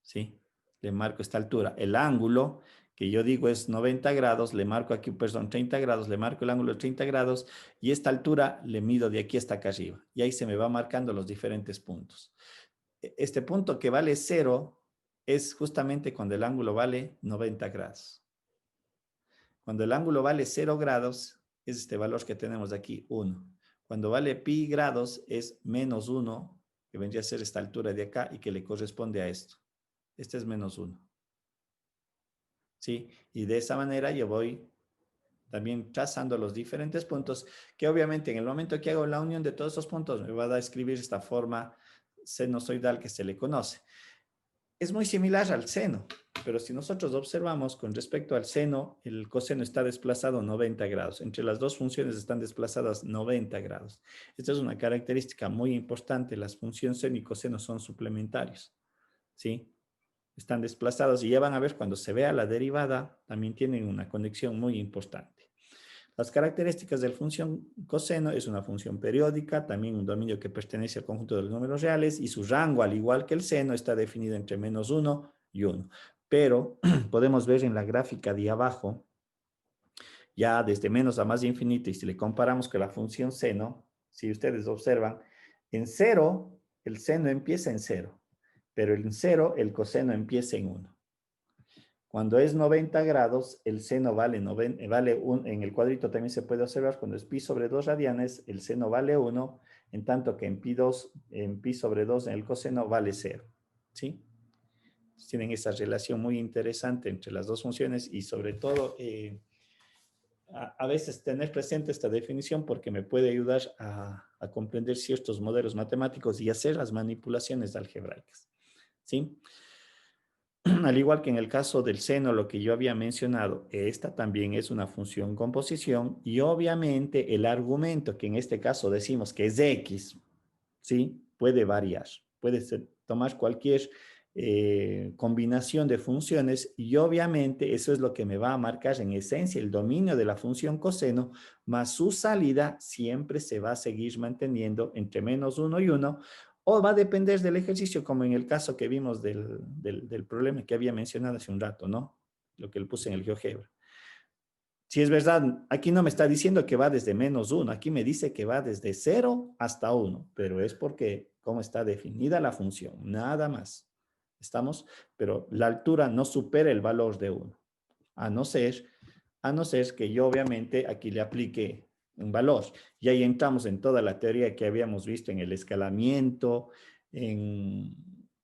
¿Sí? Le marco esta altura. El ángulo que yo digo es 90 grados, le marco aquí, perdón, 30 grados, le marco el ángulo de 30 grados y esta altura le mido de aquí hasta acá arriba. Y ahí se me va marcando los diferentes puntos. Este punto que vale 0 es justamente cuando el ángulo vale 90 grados. Cuando el ángulo vale 0 grados, es este valor que tenemos de aquí, 1. Cuando vale pi grados es -1, que vendría a ser esta altura de acá y que le corresponde a esto. Este es -1. ¿Sí? Y de esa manera yo voy también trazando los diferentes puntos, que obviamente en el momento que hago la unión de todos estos puntos me va a escribir esta forma sinusoidal que se le conoce. Es muy similar al seno, pero si nosotros observamos con respecto al seno, el coseno está desplazado 90 grados. Entre las dos funciones están desplazadas 90 grados. Esta es una característica muy importante. Las funciones seno y coseno son suplementarios. ¿Sí? Están desplazados y ya van a ver cuando se vea la derivada, también tienen una conexión muy importante. Las características de la función coseno es una función periódica, también un dominio que pertenece al conjunto de los números reales y su rango, al igual que el seno, está definido entre -1 y 1. Pero podemos ver en la gráfica de abajo, ya desde menos a más infinito, y si le comparamos con la función seno, si ustedes observan, en 0 el seno empieza en 0, pero en 0 el coseno empieza en 1. Cuando es 90 grados, el seno vale, en el cuadrito también se puede observar, cuando es pi sobre 2 radianes, el seno vale 1, en tanto que en pi sobre 2 en el coseno vale 0. ¿Sí? Tienen esa relación muy interesante entre las dos funciones y sobre todo a veces tener presente esta definición porque me puede ayudar a comprender ciertos modelos matemáticos y hacer las manipulaciones algebraicas. ¿Sí? Al igual que en el caso del seno, lo que yo había mencionado, esta también es una función composición y obviamente el argumento que en este caso decimos que es X, ¿sí? Puede variar, puede tomar cualquier combinación de funciones y obviamente eso es lo que me va a marcar en esencia el dominio de la función coseno, más su salida siempre se va a seguir manteniendo entre -1 y 1, o va a depender del ejercicio, como en el caso que vimos del problema que había mencionado hace un rato, ¿no? Lo que le puse en el GeoGebra. Si es verdad, aquí no me está diciendo que va desde -1, aquí me dice que va desde 0 hasta 1, pero es porque cómo está definida la función, nada más. ¿Estamos? Pero la altura no supera el valor de 1, a no ser que yo obviamente aquí le aplique un valor. Y ahí entramos en toda la teoría que habíamos visto en el escalamiento y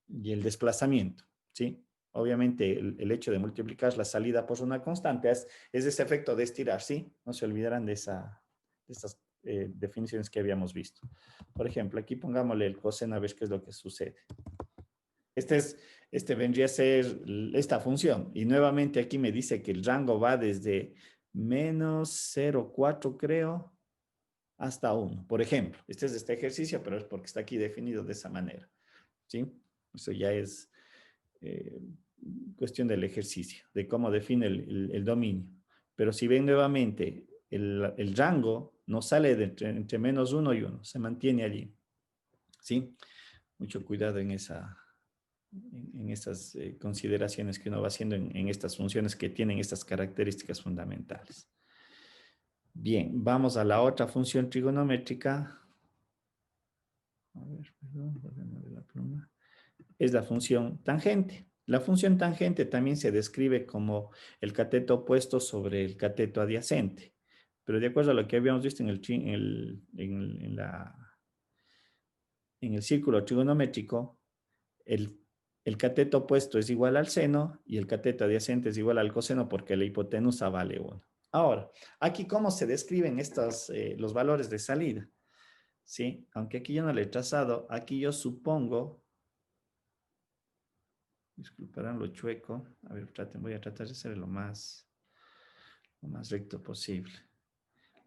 el desplazamiento, ¿sí? Obviamente el hecho de multiplicar la salida por una constante es ese efecto de estirar, ¿sí? No se olvidarán de estas definiciones que habíamos visto. Por ejemplo, aquí pongámosle el coseno a ver qué es lo que sucede. Este vendría a ser esta función. Y nuevamente aquí me dice que el rango va desde -0,4 creo hasta 1. Por ejemplo, este es este ejercicio, pero es porque está aquí definido de esa manera. ¿Sí? Eso ya es cuestión del ejercicio, de cómo define el dominio. Pero si ven nuevamente, el rango no sale entre -1 y 1, se mantiene allí. ¿Sí? Mucho cuidado en esas consideraciones que uno va haciendo en estas funciones que tienen estas características fundamentales. Bien, vamos a la otra función trigonométrica. A ver, perdón, la pluma. Es la función tangente. La función tangente también se describe como el cateto opuesto sobre el cateto adyacente. Pero de acuerdo a lo que habíamos visto en el círculo trigonométrico, el cateto opuesto es igual al seno y el cateto adyacente es igual al coseno porque la hipotenusa vale 1. Ahora, aquí cómo se describen los valores de salida. ¿Sí? Aunque aquí yo no le he trazado, aquí yo supongo, disculparán lo chueco, a ver, voy a tratar de ser lo más recto posible.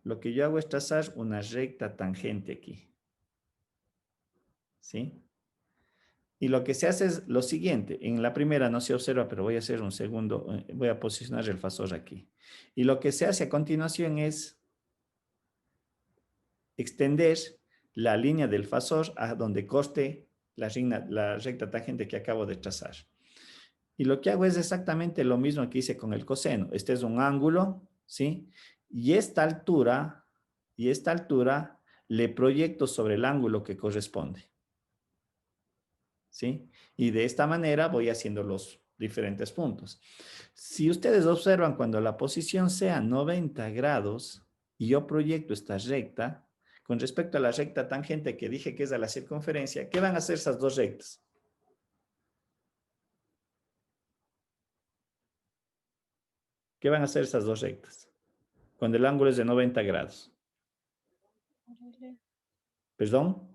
Lo que yo hago es trazar una recta tangente aquí. ¿Sí? Y lo que se hace es lo siguiente. En la primera no se observa, pero voy a hacer un segundo. Voy a posicionar el fasor aquí. Y lo que se hace a continuación es extender la línea del fasor a donde corte la recta tangente que acabo de trazar. Y lo que hago es exactamente lo mismo que hice con el coseno. Este es un ángulo, ¿sí? Y esta altura le proyecto sobre el ángulo que corresponde. ¿Sí? Y de esta manera voy haciendo los diferentes puntos. Si ustedes observan, cuando la posición sea 90 grados y yo proyecto esta recta, con respecto a la recta tangente que dije que es a la circunferencia, ¿qué van a hacer esas dos rectas? ¿Qué van a hacer esas dos rectas? Cuando el ángulo es de 90 grados. ¿Perdón?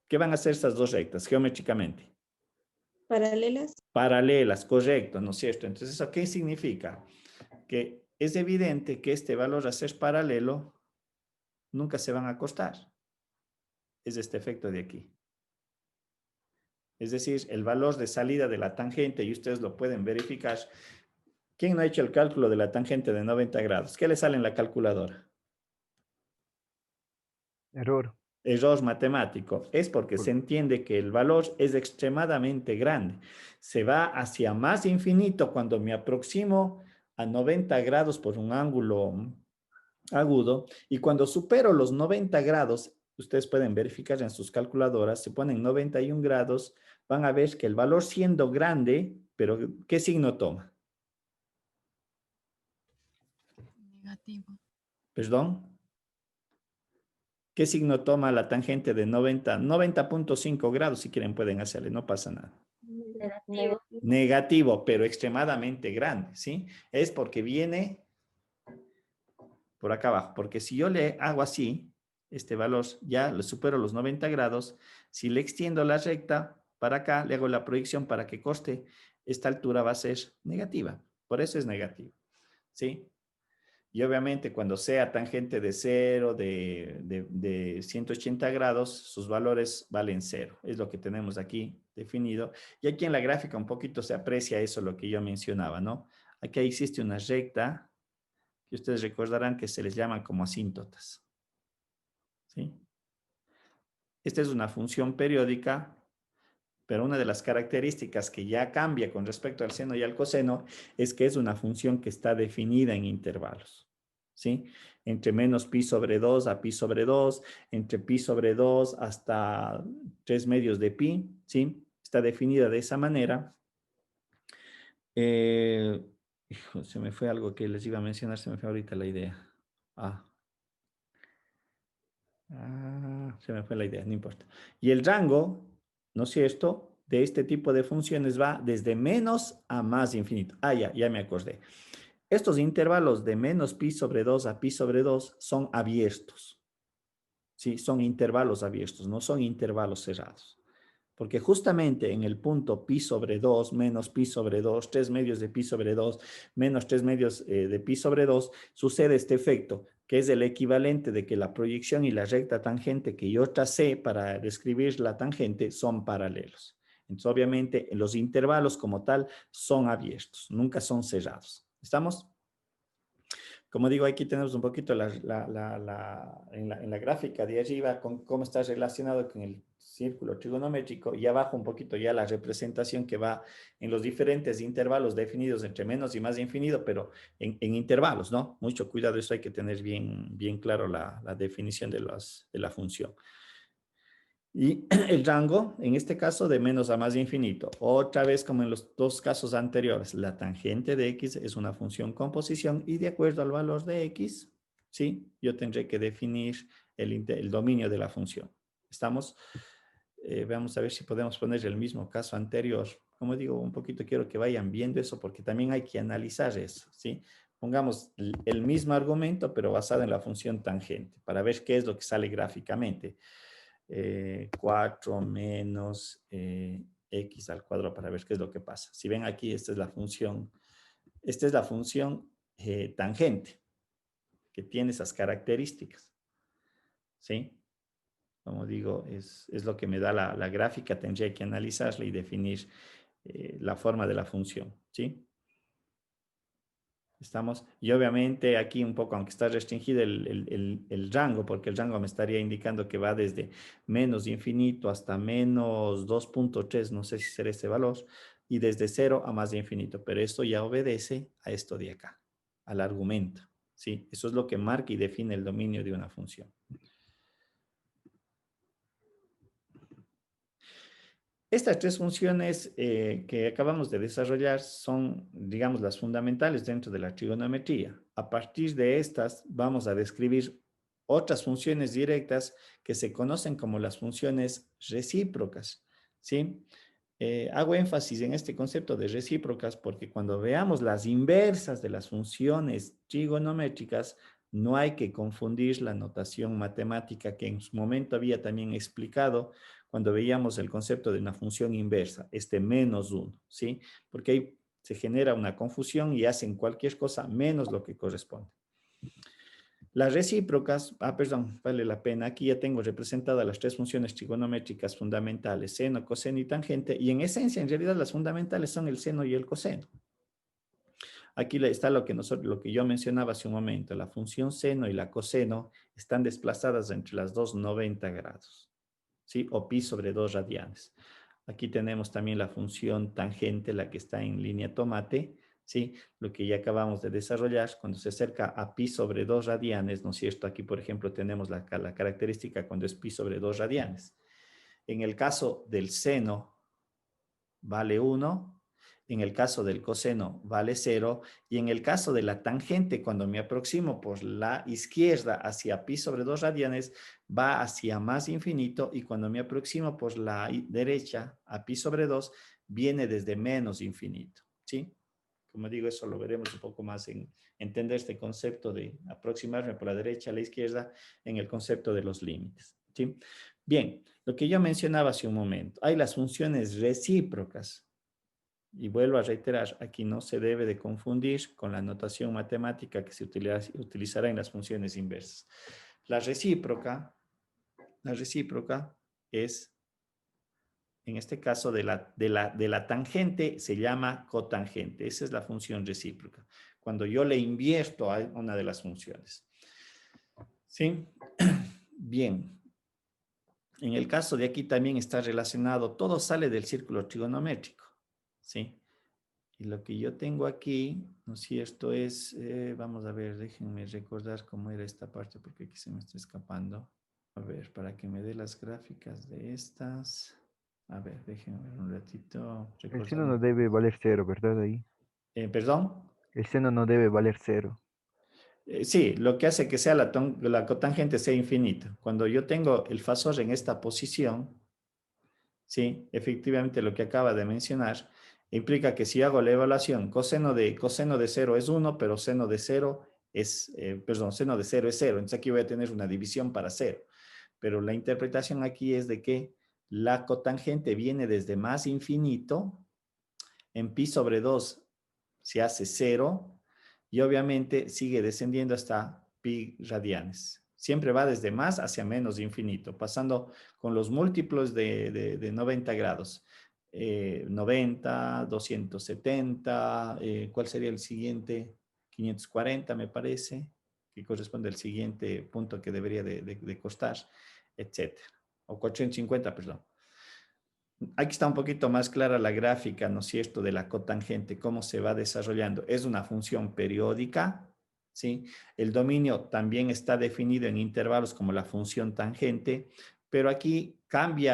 ¿Qué van a hacer estas dos rectas geométricamente? Paralelas. Paralelas, correcto, ¿no es cierto? Entonces, ¿eso qué significa? Que es evidente que este valor a ser paralelo nunca se van a acostar. Es este efecto de aquí. es decir, el valor de salida de la tangente, y ustedes lo pueden verificar. ¿Quién no ha hecho el cálculo de la tangente de 90 grados? ¿Qué le sale en la calculadora? Error. Error matemático. Es porque se entiende que el valor es extremadamente grande. Se va hacia más infinito cuando me aproximo a 90 grados por un ángulo agudo, y cuando supero los 90 grados, ustedes pueden verificar en sus calculadoras, se ponen 91 grados, van a ver que el valor siendo grande, pero ¿qué signo toma? Negativo. ¿Perdón? ¿Qué signo toma la tangente de 90? 90.5 grados, si quieren pueden hacerle, no pasa nada. Negativo. Negativo, pero extremadamente grande, ¿sí? Es porque viene por acá abajo, porque si yo le hago así, este valor ya lo supero los 90 grados, si le extiendo la recta para acá, le hago la proyección para que coste, esta altura va a ser negativa, por eso es negativo, ¿sí? Y obviamente cuando sea tangente de 0, de 180 grados, sus valores valen 0. Es lo que tenemos aquí definido. Y aquí en la gráfica un poquito se aprecia eso, lo que yo mencionaba, ¿no? Aquí existe una recta que ustedes recordarán que se les llaman como asíntotas, ¿sí? Esta es una función periódica, pero una de las características que ya cambia con respecto al seno y al coseno es que es una función que está definida en intervalos, ¿sí? Entre menos pi sobre 2 a pi sobre 2, entre pi sobre 2 hasta 3 medios de pi, ¿sí? Está definida de esa manera. Hijo, se me fue algo que les iba a mencionar, se me fue ahorita la idea. Se me fue la idea, no importa. Y el rango, ¿no es cierto?, de este tipo de funciones va desde menos a más infinito. Ya me acordé. Estos intervalos de menos pi sobre 2 a pi sobre 2 son abiertos. Sí, son intervalos abiertos, no son intervalos cerrados. Porque justamente en el punto pi sobre 2 menos pi sobre 2, 3 medios de pi sobre 2, menos 3 medios de pi sobre 2, sucede este efecto, que es el equivalente de que la proyección y la recta tangente que yo tracé para describir la tangente son paralelos. Entonces, obviamente, los intervalos como tal son abiertos, nunca son cerrados. ¿Estamos? Como digo, aquí tenemos un poquito en la gráfica de arriba con cómo está relacionado con el círculo trigonométrico, y abajo un poquito ya la representación que va en los diferentes intervalos definidos entre menos y más infinito, pero en intervalos, ¿no? Mucho cuidado, eso hay que tener bien claro la definición de la función. Y el rango, en este caso, de menos a más infinito. Otra vez, como en los dos casos anteriores, la tangente de x es una función con posición y de acuerdo al valor de x, ¿sí? Yo tendré que definir el dominio de la función. ¿Estamos? Vamos a ver si podemos poner el mismo caso anterior. Como digo, un poquito quiero que vayan viendo eso porque también hay que analizar eso, ¿sí? Pongamos el mismo argumento, pero basado en la función tangente, para ver qué es lo que sale gráficamente. 4 menos x al cuadrado para ver qué es lo que pasa. Si ven aquí, esta es la función tangente, que tiene esas características. ¿Sí? Como digo, es lo que me da la gráfica, tendría que analizarla y definir la forma de la función. ¿Sí? ¿Estamos? Y obviamente aquí un poco, aunque está restringido el rango, porque el rango me estaría indicando que va desde menos infinito hasta menos 2.3, no sé si será ese valor, y desde 0 a más de infinito, pero esto ya obedece a esto de acá, al argumento, ¿sí? Eso es lo que marca y define el dominio de una función. Estas tres funciones que acabamos de desarrollar son, digamos, las fundamentales dentro de la trigonometría. A partir de estas vamos a describir otras funciones directas que se conocen como las funciones recíprocas, ¿sí? Hago énfasis en este concepto de recíprocas porque cuando veamos las inversas de las funciones trigonométricas, no hay que confundir la notación matemática que en su momento había también explicado cuando veíamos el concepto de una función inversa, este menos 1, ¿sí? Porque ahí se genera una confusión y hacen cualquier cosa menos lo que corresponde. Las recíprocas, perdón, vale la pena. Aquí ya tengo representadas las tres funciones trigonométricas fundamentales, seno, coseno y tangente. Y en esencia, en realidad, las fundamentales son el seno y el coseno. Aquí está lo que yo mencionaba hace un momento. La función seno y la coseno están desplazadas entre las dos 90 grados, ¿sí? O pi sobre 2 radianes. Aquí tenemos también la función tangente, la que está en línea tomate, ¿sí? Lo que ya acabamos de desarrollar, cuando se acerca a pi sobre 2 radianes, ¿no es cierto? Aquí, por ejemplo, tenemos la característica cuando es pi sobre 2 radianes. En el caso del seno, vale 1. En el caso del coseno, vale 0. Y en el caso de la tangente, cuando me aproximo por la izquierda hacia pi sobre 2 radianes, va hacia más infinito. Y cuando me aproximo por la derecha a pi sobre 2, viene desde menos infinito, ¿sí? Como digo, eso lo veremos un poco más en entender este concepto de aproximarme por la derecha a la izquierda en el concepto de los límites, ¿sí? Bien, lo que yo mencionaba hace un momento, hay las funciones recíprocas. Y vuelvo a reiterar, aquí no se debe de confundir con la notación matemática que se utilizará en las funciones inversas. La recíproca es, en este caso, de la tangente se llama cotangente. Esa es la función recíproca. Cuando yo le invierto a una de las funciones. ¿Sí? Bien. En el caso de aquí también está relacionado, todo sale del círculo trigonométrico. ¿Sí? Y lo que yo tengo aquí, ¿no es cierto? Es, vamos a ver, déjenme recordar cómo era esta parte porque aquí se me está escapando. A ver, para que me dé las gráficas de estas. A ver, déjenme ver un ratito. El seno no debe valer 0, ¿verdad? Ahí. ¿Perdón? El seno no debe valer 0. Sí, lo que hace que sea la cotangente sea infinita. Cuando yo tengo el fasor en esta posición, sí, efectivamente lo que acaba de mencionar, implica que si hago la evaluación, coseno de 0 es 1, pero seno de 0 es, seno de 0 es 0. Entonces aquí voy a tener una división para 0. Pero la interpretación aquí es de que la cotangente viene desde más infinito, en pi sobre 2 se hace 0, y obviamente sigue descendiendo hasta pi radianes. Siempre va desde más hacia menos infinito, pasando con los múltiplos de 90 grados. 90, 270, ¿cuál sería el siguiente? 540 me parece, que corresponde al siguiente punto que debería de costar, etcétera. O 450, perdón. Aquí está un poquito más clara la gráfica, ¿no es cierto?, de la cotangente, cómo se va desarrollando. Es una función periódica, ¿sí? El dominio también está definido en intervalos como la función tangente, pero aquí cambia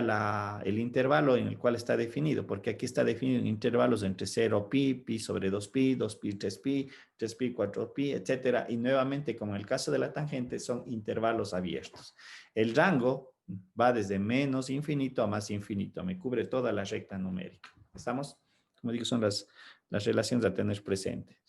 el intervalo en el cual está definido, porque aquí está definido en intervalos entre 0 pi, pi sobre 2pi, 2pi, 3pi, 3pi, 4pi, etcétera. Y nuevamente, como en el caso de la tangente, son intervalos abiertos. El rango va desde menos infinito a más infinito, me cubre toda la recta numérica. ¿Estamos? Como digo, son las relaciones a tener presente.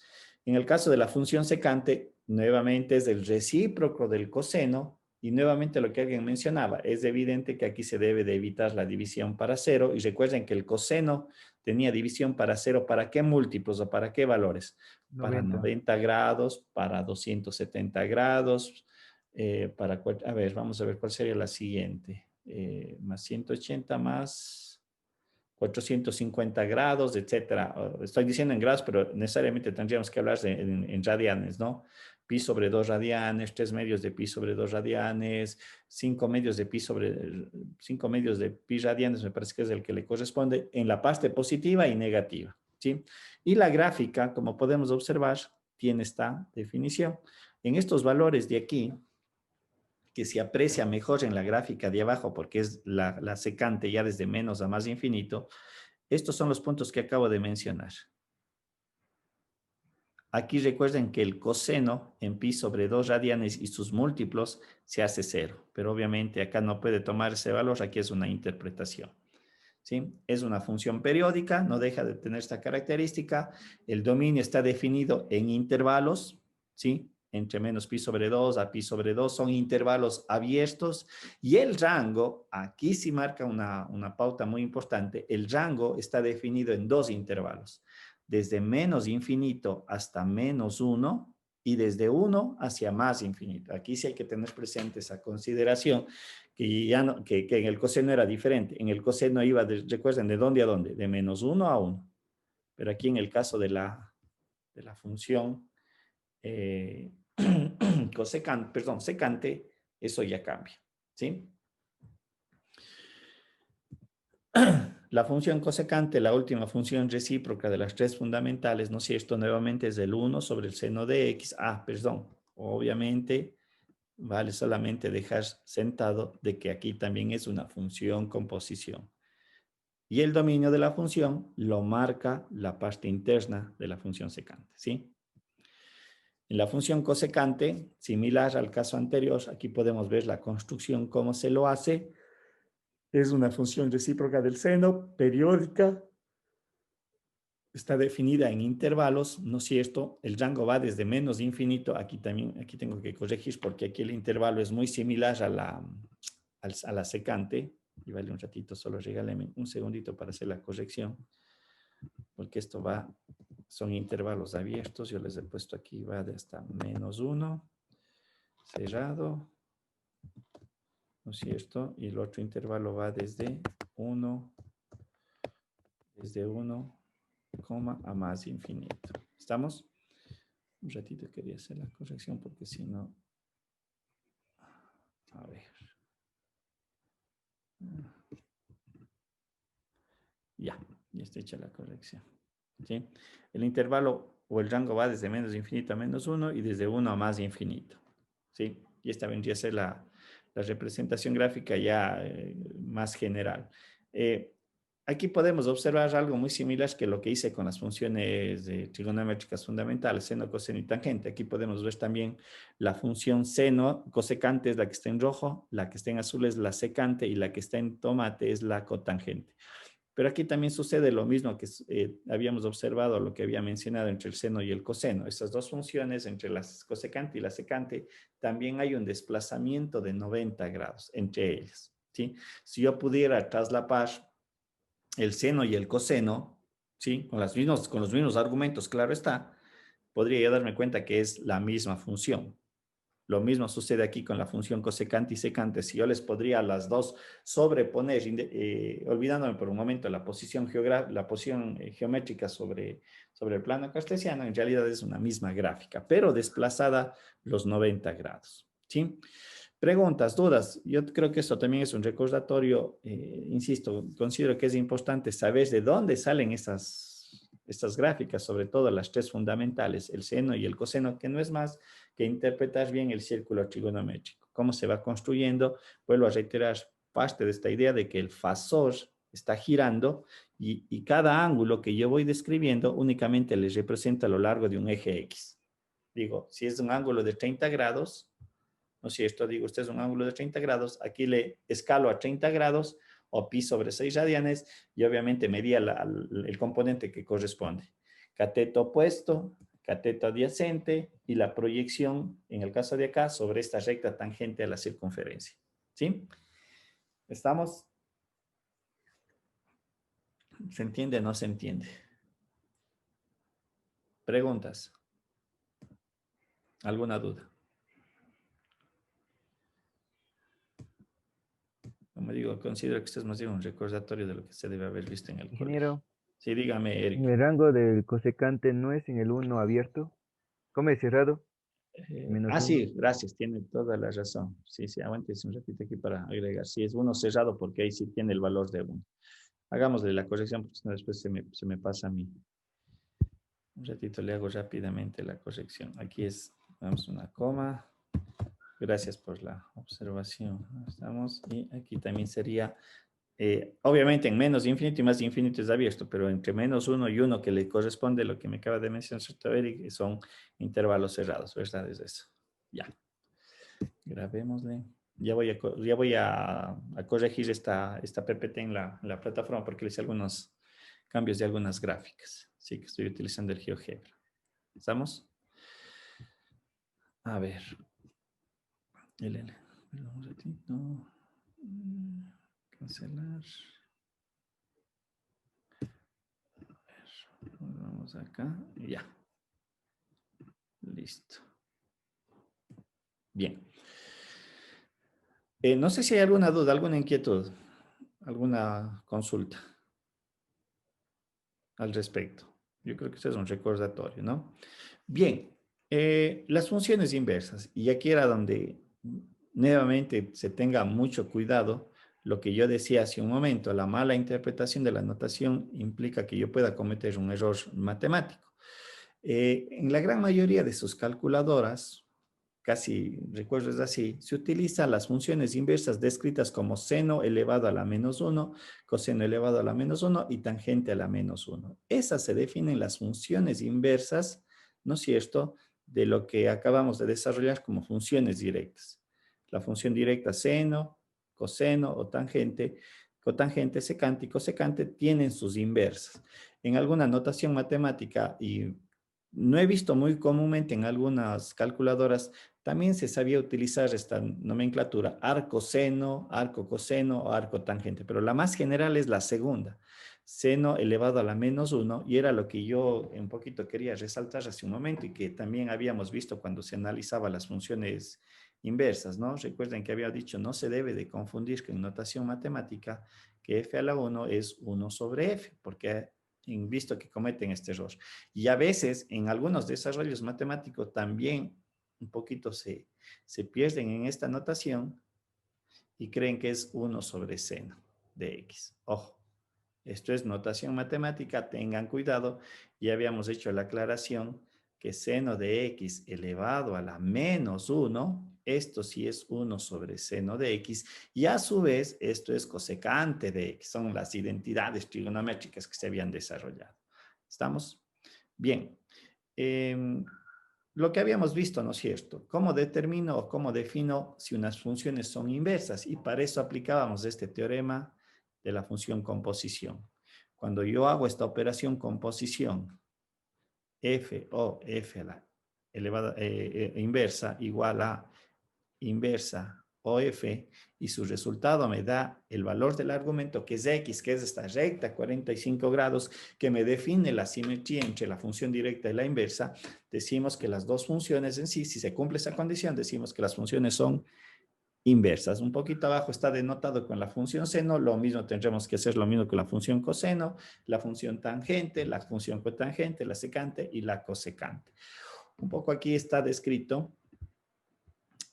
En el caso de la función secante, nuevamente es el recíproco del coseno, y nuevamente lo que alguien mencionaba, es evidente que aquí se debe de evitar la división para 0, y recuerden que el coseno tenía división para 0, ¿para qué múltiplos o para qué valores? 90. Para 90 grados, para 270 grados, a ver, vamos a ver cuál sería la siguiente. Más 180 más 450 grados, etcétera. Estoy diciendo en grados, pero necesariamente tendríamos que hablar en radianes, ¿no? Pi sobre 2 radianes, 3 medios de pi sobre 2 radianes, 5 medios de pi sobre 5 medios de pi radianes, me parece que es el que le corresponde en la parte positiva y negativa, ¿sí? Y la gráfica, como podemos observar, tiene esta definición. En estos valores de aquí, que se aprecia mejor en la gráfica de abajo porque es la secante ya desde menos a más infinito, estos son los puntos que acabo de mencionar. Aquí recuerden que el coseno en pi sobre 2 radianes y sus múltiplos se hace 0, pero obviamente acá no puede tomar ese valor, aquí es una interpretación. ¿Sí? Es una función periódica, no deja de tener esta característica, el dominio está definido en intervalos, ¿sí? Entre menos pi sobre 2 a pi sobre 2 son intervalos abiertos, y el rango, aquí sí marca una pauta muy importante, el rango está definido en dos intervalos, desde menos infinito hasta menos 1, y desde 1 hacia más infinito. Aquí sí hay que tener presente esa consideración, que, ya no, que en el coseno era diferente. En el coseno iba, recuerden, ¿de dónde a dónde? De -1 a 1. Pero aquí en el caso de la función secante, eso ya cambia, ¿sí? La función cosecante, la última función recíproca de las tres fundamentales, ¿no es cierto? Nuevamente es del 1 sobre el seno de x. Perdón, obviamente vale solamente dejar sentado de que aquí también es una función con posición. Y el dominio de la función lo marca la parte interna de la función secante, ¿sí? En la función cosecante, similar al caso anterior, aquí podemos ver la construcción, cómo se lo hace. Es una función recíproca del seno, periódica, está definida en intervalos, ¿no es cierto? El rango va desde menos infinito, aquí tengo que corregir porque aquí el intervalo es muy similar a la secante. Y vale un ratito, solo regáleme un segundito para hacer la corrección, porque esto son intervalos abiertos, yo les he puesto aquí, va de hasta -1, cerrado, ¿no es cierto? Y el otro intervalo va desde 1, a más infinito. ¿Estamos? Un ratito quería hacer la corrección porque si no... A ver. Ya está hecha la corrección. ¿Sí? El intervalo o el rango va desde menos infinito a -1 y desde 1 a más infinito. ¿Sí? Y esta vendría a ser la representación gráfica ya más general. Aquí podemos observar algo muy similar que lo que hice con las funciones trigonométricas fundamentales, seno, coseno y tangente. Aquí podemos ver también la función seno, cosecante es la que está en rojo, la que está en azul es la secante y la que está en tomate es la cotangente. Pero aquí también sucede lo mismo que habíamos observado, lo que había mencionado entre el seno y el coseno. Estas dos funciones, entre la cosecante y la secante, también hay un desplazamiento de 90 grados entre ellas, ¿sí? Si yo pudiera traslapar el seno y el coseno, ¿sí? Con los mismos argumentos, claro está, podría yo darme cuenta que es la misma función. Lo mismo sucede aquí con la función cosecante y secante. Si yo les podría a las dos sobreponer, olvidándome por un momento la posición geométrica sobre el plano cartesiano, en realidad es una misma gráfica, pero desplazada los 90 grados, ¿sí? Preguntas, dudas. Yo creo que esto también es un recordatorio. Insisto, considero que es importante saber de dónde salen estas gráficas, sobre todo las tres fundamentales, el seno y el coseno, que no es más que interpretar bien el círculo trigonométrico. Cómo se va construyendo, vuelvo a reiterar parte de esta idea de que el fasor está girando y cada ángulo que yo voy describiendo únicamente les representa a lo largo de un eje X. Digo, si es un ángulo de 30 grados, ¿no es cierto? Digo, este es un ángulo de 30 grados, aquí le escalo a 30 grados o pi sobre 6 radianes y obviamente medía el componente que corresponde. Cateto opuesto, cateto adyacente y la proyección, en el caso de acá, sobre esta recta tangente a la circunferencia. ¿Sí? ¿Estamos? ¿Se entiende o no se entiende? ¿Preguntas? ¿Alguna duda? Como digo, considero que esto es más bien un recordatorio de lo que se debe haber visto en el colegio. Ingeniero, Sí, dígame, en Eric. el rango del cosecante no es en el 1 abierto. ¿Cómo es cerrado? -1. Sí, gracias, tiene toda la razón. Sí, aguántese un ratito aquí para agregar. Sí, es 1 cerrado porque ahí sí tiene el valor de 1. Hagámosle la corrección porque si no después se me pasa a mí. Un ratito le hago rápidamente la corrección. Aquí damos una coma. Gracias por la observación. Estamos. Y aquí también sería, obviamente en menos infinito y más infinito es abierto, pero entre -1 y 1 que le corresponde lo que me acaba de mencionar, Eric, son intervalos cerrados, ¿verdad? Es eso. Ya. Grabémosle. Ya voy a corregir esta PPT en la plataforma porque le hice algunos cambios de algunas gráficas. Así que estoy utilizando el GeoGebra. ¿Estamos? A ver. Un ratito. Cancelar. A ver. Vamos acá. Ya. Listo. Bien. No sé si hay alguna duda, alguna inquietud, alguna consulta al respecto. Yo creo que este es un recordatorio, ¿no? Bien, las funciones inversas, y aquí era donde nuevamente se tenga mucho cuidado. Lo que yo decía hace un momento, la mala interpretación de la notación implica que yo pueda cometer un error matemático. En la gran mayoría de sus calculadoras, casi recuerdo es así, se utilizan las funciones inversas descritas como seno elevado a la menos 1, coseno elevado a la menos 1 y tangente a la menos 1. Esas se definen las funciones inversas, ¿no es cierto?, de lo que acabamos de desarrollar como funciones directas. La función directa seno, coseno o tangente, cotangente, secante y cosecante tienen sus inversas. En alguna notación matemática, y no he visto muy comúnmente en algunas calculadoras, también se sabía utilizar esta nomenclatura, arco seno, arco coseno o arco tangente, pero la más general es la segunda, seno elevado a la menos 1, y era lo que yo un poquito quería resaltar hace un momento y que también habíamos visto cuando se analizaba las funciones inversas, ¿no? Recuerden que había dicho, no se debe de confundir con notación matemática que f a la 1 es 1 sobre f, porque han visto que cometen este error. Y a veces en algunos desarrollos matemáticos también un poquito se pierden en esta notación y creen que es 1 sobre seno de x. Ojo, esto es notación matemática, tengan cuidado. Ya habíamos hecho la aclaración que seno de x elevado a la menos 1, esto sí es 1 sobre seno de x, y a su vez esto es cosecante de x, son las identidades trigonométricas que se habían desarrollado. ¿Estamos? Bien. Lo que habíamos visto, ¿no es cierto? ¿Cómo determino o cómo defino si unas funciones son inversas? Y para eso aplicábamos este teorema de la función composición. Cuando yo hago esta operación composición, f o f a la elevada, inversa igual a inversa o f, y su resultado me da el valor del argumento, que es x, que es esta recta 45 grados, que me define la simetría entre la función directa y la inversa. Decimos que las dos funciones en sí, si se cumple esa condición, decimos que las funciones son inversas. Un poquito abajo está denotado con la función seno, lo mismo tendremos que hacer lo mismo con la función coseno, la función tangente, la función cotangente, la secante y la cosecante. Un poco aquí está descrito,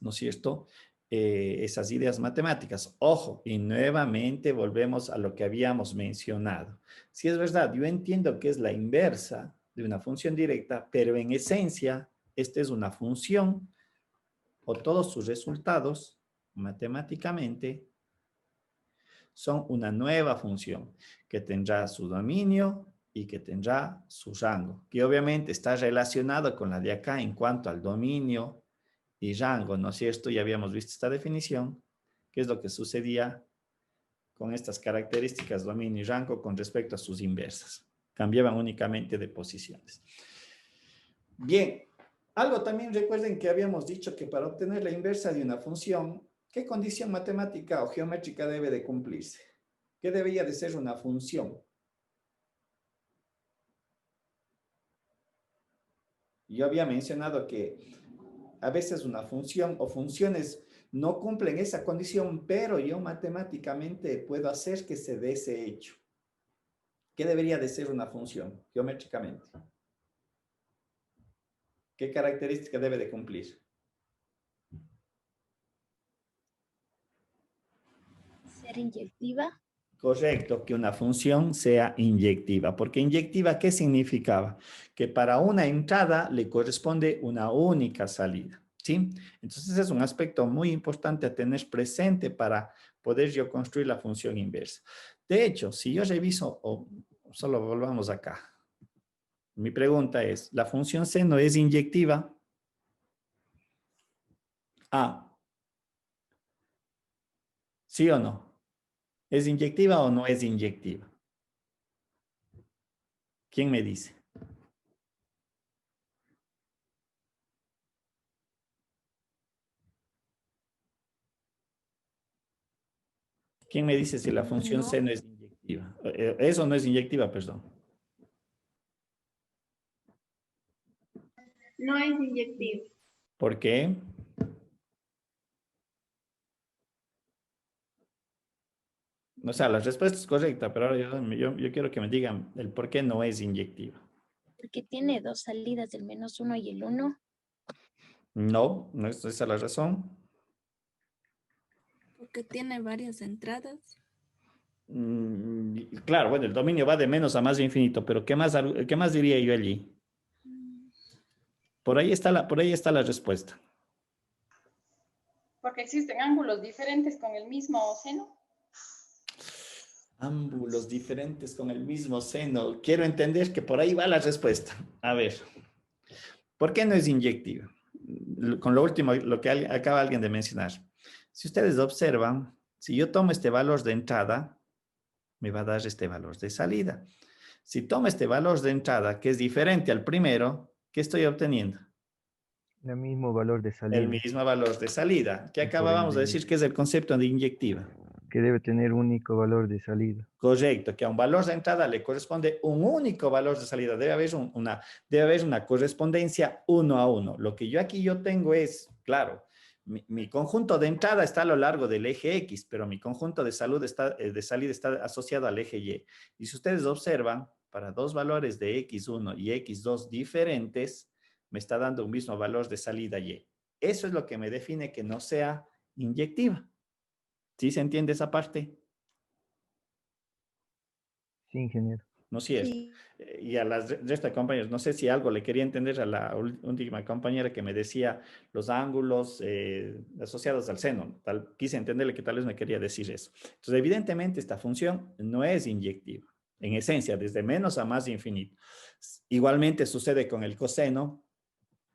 ¿no es cierto?, esas ideas matemáticas. Ojo, y nuevamente volvemos a lo que habíamos mencionado. Si es verdad, yo entiendo que es la inversa de una función directa, pero en esencia, esta es una función o todos sus resultados matemáticamente son una nueva función que tendrá su dominio y que tendrá su rango, que obviamente está relacionado con la de acá en cuanto al dominio y rango, ¿no es cierto? Ya habíamos visto esta definición, qué es lo que sucedía con estas características dominio y rango con respecto a sus inversas. Cambiaban únicamente de posiciones. Bien, algo también recuerden que habíamos dicho que para obtener la inversa de una función, ¿qué condición matemática o geométrica debe de cumplirse? ¿Qué debería de ser una función? Yo había mencionado que a veces una función o funciones no cumplen esa condición, pero yo matemáticamente puedo hacer que se dé ese hecho. ¿Qué debería de ser una función geométricamente? ¿Qué característica debe de cumplir? Ser inyectiva. Correcto, que una función sea inyectiva. Porque inyectiva, ¿qué significaba? Que para una entrada le corresponde una única salida, ¿sí? Entonces es un aspecto muy importante a tener presente para poder yo construir la función inversa. De hecho, si yo reviso, o solo volvamos acá. Mi pregunta es, ¿la función seno es inyectiva? A. ¿Sí o no? ¿Es inyectiva o no es inyectiva? ¿Quién me dice? ¿Quién me dice si la función No. seno es inyectiva? Eso no es inyectiva, perdón. No es inyectiva. ¿Por qué? O sea, la respuesta es correcta, pero ahora yo quiero que me digan el por qué no es inyectiva. Porque tiene dos salidas, el -1 y el 1. No, no es esa la razón. Porque tiene varias entradas. Claro, bueno, el dominio va de menos a más infinito, pero qué más diría yo allí? Por ahí está la respuesta. Porque existen ángulos diferentes con el mismo seno. Ángulos diferentes con el mismo seno. Quiero entender que por ahí va la respuesta. A ver, ¿por qué no es inyectiva? Con lo último, lo que acaba alguien de mencionar. Si ustedes observan, si yo tomo este valor de entrada, me va a dar este valor de salida. Si tomo este valor de entrada, que es diferente al primero, ¿qué estoy obteniendo? El mismo valor de salida. El mismo valor de salida. ¿Qué Y por acabamos de ende, decir que es el concepto de inyectiva? que debe tener único valor de salida. Correcto, que a un valor de entrada le corresponde un único valor de salida. Debe haber una correspondencia 1 a 1. Lo que yo tengo es, claro, mi conjunto de entrada está a lo largo del eje X, pero mi conjunto de salida está asociado al eje Y. Y si ustedes observan, para dos valores de X1 y X2 diferentes, me está dando un mismo valor de salida Y. Eso es lo que me define que no sea inyectiva. ¿Sí se entiende esa parte? Sí, ingeniero. ¿No es cierto? Sí. Y a las resto de compañeros, no sé si algo le quería entender a la última compañera que me decía los ángulos asociados al seno. Quise entenderle que tal vez me quería decir eso. Entonces, evidentemente, esta función no es inyectiva. En esencia, desde menos a más infinito. Igualmente sucede con el coseno.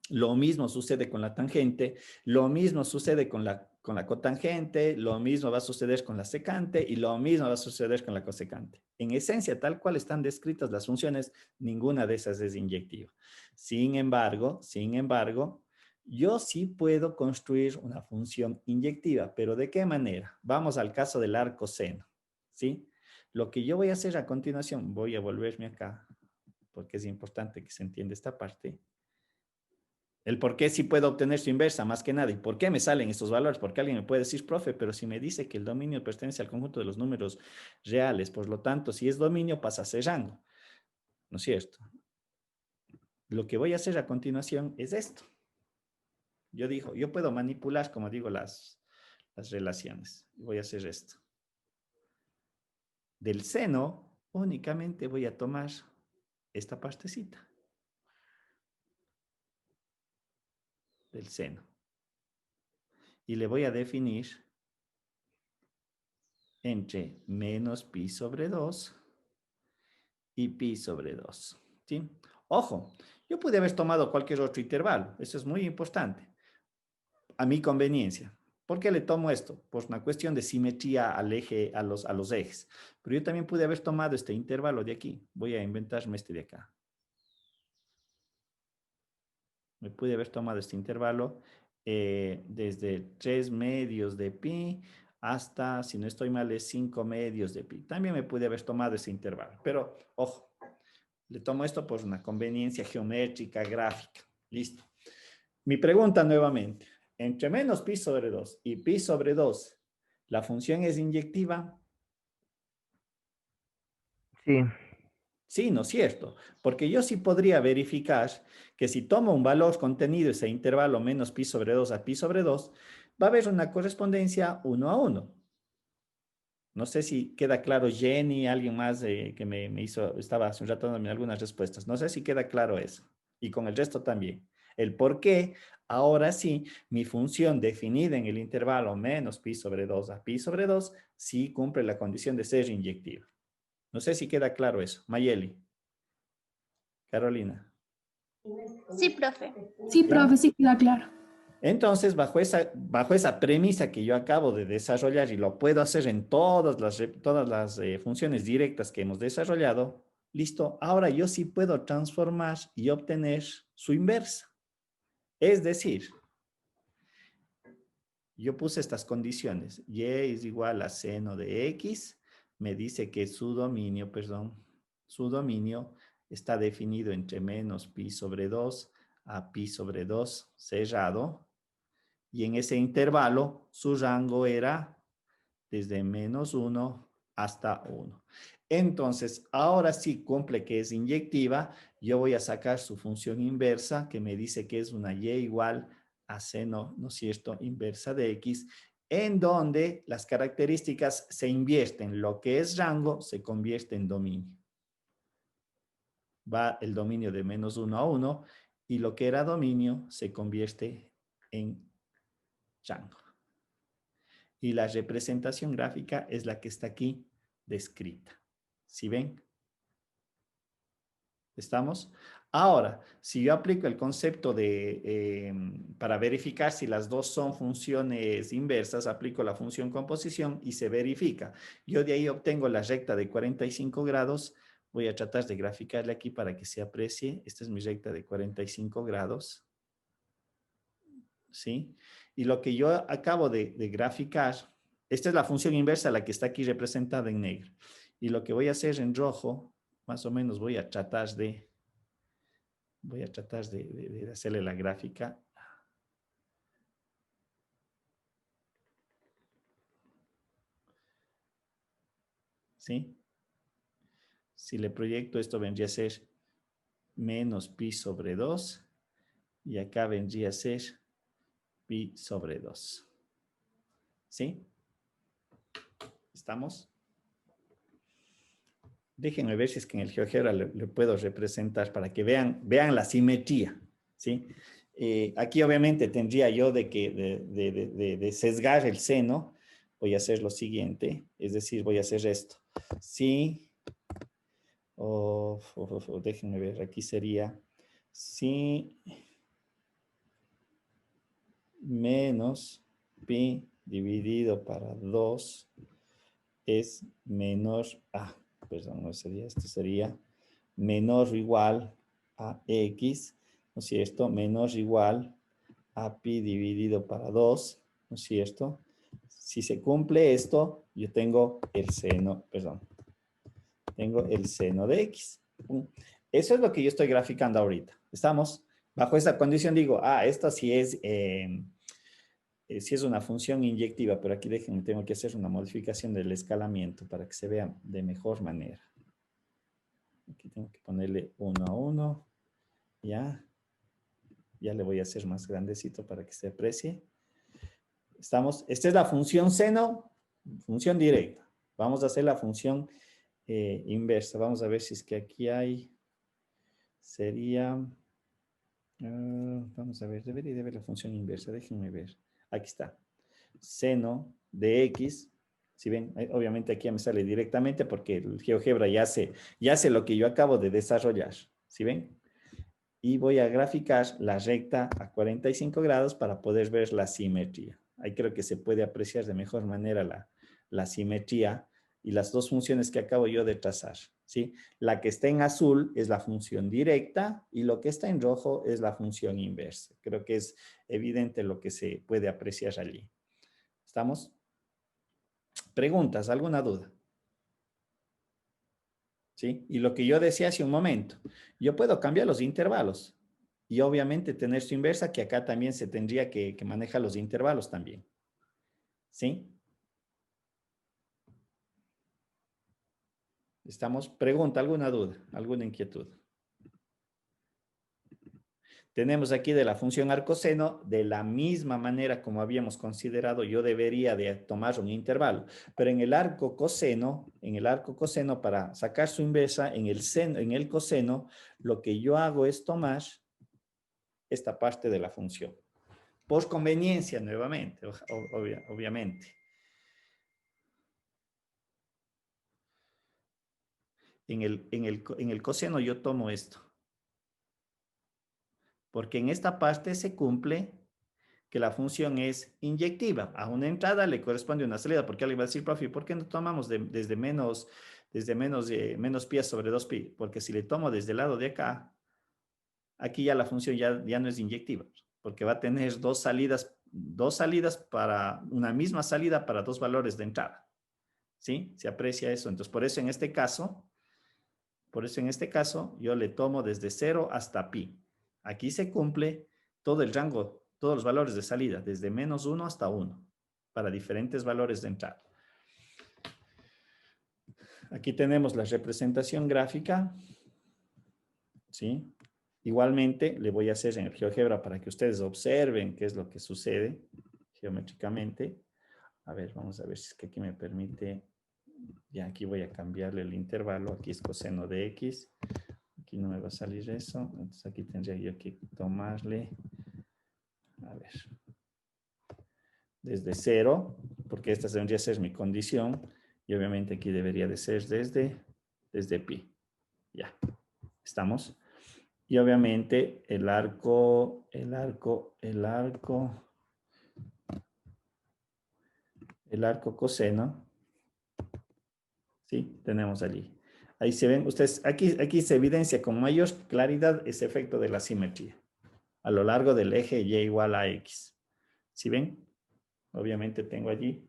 Lo mismo sucede con la tangente, lo mismo sucede con la cotangente, lo mismo va a suceder con la secante y lo mismo va a suceder con la cosecante. En esencia, tal cual están descritas las funciones, ninguna de esas es inyectiva. Sin embargo, yo sí puedo construir una función inyectiva, pero ¿de qué manera? Vamos al caso del arco seno, ¿sí? Lo que yo voy a hacer a continuación, voy a volverme acá, porque es importante que se entienda esta parte. El por qué sí puedo obtener su inversa, más que nada. ¿Y por qué me salen estos valores? Porque alguien me puede decir, profe, pero si me dice que el dominio pertenece al conjunto de los números reales, por lo tanto, si es dominio, pasa a ser rango. ¿No es cierto? Lo que voy a hacer a continuación es esto. Yo puedo manipular, como digo, las relaciones. Voy a hacer esto. Del seno, únicamente voy a tomar esta partecita. Del seno. Y le voy a definir entre menos pi sobre 2 y pi sobre 2. ¿Sí? Ojo, yo pude haber tomado cualquier otro intervalo. Eso es muy importante. A mi conveniencia. ¿Por qué le tomo esto? Por una cuestión de simetría al eje, a los ejes. Pero yo también pude haber tomado este intervalo de aquí. Voy a inventarme este de acá. Me pude haber tomado este intervalo desde 3 medios de pi hasta, si no estoy mal, es 5 medios de pi. También me pude haber tomado ese intervalo. Pero, ojo, le tomo esto por una conveniencia geométrica, gráfica. Listo. Mi pregunta nuevamente. Entre menos pi sobre 2 y pi sobre 2, ¿la función es inyectiva? Sí, Sí, ¿no es cierto? Porque yo sí podría verificar que si tomo un valor contenido ese intervalo menos pi sobre 2 a pi sobre 2, va a haber una correspondencia 1 a 1. No sé si queda claro Jenny, alguien más que me estaba hace un rato dándome algunas respuestas. No sé si queda claro eso. Y con el resto también. El por qué, ahora sí, mi función definida en el intervalo menos pi sobre 2 a pi sobre 2, sí cumple la condición de ser inyectiva. No sé si queda claro eso. Mayeli. Carolina. Sí, profe. Sí, ¿Ya? profe, sí queda claro. Entonces, bajo esa premisa que yo acabo de desarrollar y lo puedo hacer en todas las funciones directas que hemos desarrollado, listo, ahora yo sí puedo transformar y obtener su inversa. Es decir, yo puse estas condiciones. Y es igual a seno de x, me dice que su dominio está definido entre menos pi sobre 2 a pi sobre 2 cerrado. Y en ese intervalo, su rango era desde menos 1 hasta 1. Entonces, ahora sí cumple que es inyectiva. Yo voy a sacar su función inversa, que me dice que es una y igual a seno, ¿no es cierto?, inversa de x, en donde las características se invierten. Lo que es rango se convierte en dominio. Va el dominio de menos 1 a 1 y lo que era dominio se convierte en rango. Y la representación gráfica es la que está aquí descrita. ¿Sí ven? ¿Estamos? Ahora, si yo aplico el concepto de, para verificar si las dos son funciones inversas, aplico la función composición y se verifica. Yo de ahí obtengo la recta de 45 grados. Voy a tratar de graficarle aquí para que se aprecie. Esta es mi recta de 45 grados. ¿Sí? Y lo que yo acabo de graficar, esta es la función inversa, la que está aquí representada en negro. Y lo que voy a hacer en rojo, más o menos voy a tratar de hacerle la gráfica. ¿Sí? Si le proyecto, esto vendría a ser menos pi sobre 2. Y acá vendría a ser pi sobre 2. ¿Sí? ¿Estamos? Déjenme ver si es que en el GeoGebra le puedo representar para que vean la simetría. ¿Sí? Aquí obviamente tendría yo de sesgar el seno. Voy a hacer lo siguiente, es decir, voy a hacer esto. Si, déjenme ver, aquí sería si menos pi dividido para 2 es menor a, perdón, no sería, esto sería menor o igual a x, ¿no es cierto? Menor o igual a pi dividido para 2, ¿no es cierto? Si se cumple esto, yo tengo el seno, perdón, tengo el seno de x. Eso es lo que yo estoy graficando ahorita. ¿Estamos? Bajo esta condición digo, esta sí es una función inyectiva, pero aquí déjenme, tengo que hacer una modificación del escalamiento para que se vea de mejor manera. Aquí tengo que ponerle 1 a 1, ya le voy a hacer más grandecito para que se aprecie. ¿Estamos? Esta es la función seno, función directa. Vamos a hacer la función inversa. Vamos a ver si es que aquí hay, sería, vamos a ver, debería de ver la función inversa, déjenme ver. Aquí está, seno de x, si ven, obviamente aquí ya me sale directamente porque el GeoGebra ya hace lo que yo acabo de desarrollar, ¿sí ven? Y voy a graficar la recta a 45 grados para poder ver la simetría. Ahí creo que se puede apreciar de mejor manera la simetría y las dos funciones que acabo yo de trazar, ¿sí? La que está en azul es la función directa y lo que está en rojo es la función inversa. Creo que es evidente lo que se puede apreciar allí. ¿Estamos? ¿Preguntas? ¿Alguna duda? ¿Sí? Y lo que yo decía hace un momento, yo puedo cambiar los intervalos y obviamente tener su inversa, que acá también se tendría que manejar los intervalos también. ¿Sí? ¿Estamos? Pregunta, ¿alguna duda? ¿Alguna inquietud? Tenemos aquí de la función arcoseno, de la misma manera como habíamos considerado, yo debería de tomar un intervalo, pero en el arco coseno para sacar su inversa, en el coseno, lo que yo hago es tomar esta parte de la función. Por conveniencia, nuevamente, obviamente. En el coseno yo tomo esto. Porque en esta parte se cumple que la función es inyectiva. A una entrada le corresponde una salida. Porque alguien va a decir, profe, ¿por qué no tomamos desde menos pi sobre 2pi? Porque si le tomo desde el lado de acá, aquí ya la función ya no es inyectiva. Porque va a tener dos salidas para una misma salida para dos valores de entrada. ¿Sí? Se aprecia eso. Entonces, por eso en este caso, yo le tomo desde 0 hasta pi. Aquí se cumple todo el rango, todos los valores de salida, desde menos 1 hasta 1, para diferentes valores de entrada. Aquí tenemos la representación gráfica, ¿sí? Igualmente, le voy a hacer en el GeoGebra para que ustedes observen qué es lo que sucede geométricamente. A ver, vamos a ver si es que aquí me permite. Ya, aquí voy a cambiarle el intervalo. Aquí es coseno de X. Aquí no me va a salir eso. Entonces aquí tendría yo que tomarle, a ver, desde 0, porque esta debería ser mi condición. Y obviamente aquí debería de ser desde pi. Ya, estamos. Y obviamente el arco coseno, ¿sí? Tenemos allí. Ahí se ven, ustedes, aquí se evidencia con mayor claridad ese efecto de la simetría a lo largo del eje y igual a x. ¿Sí ven? Obviamente tengo allí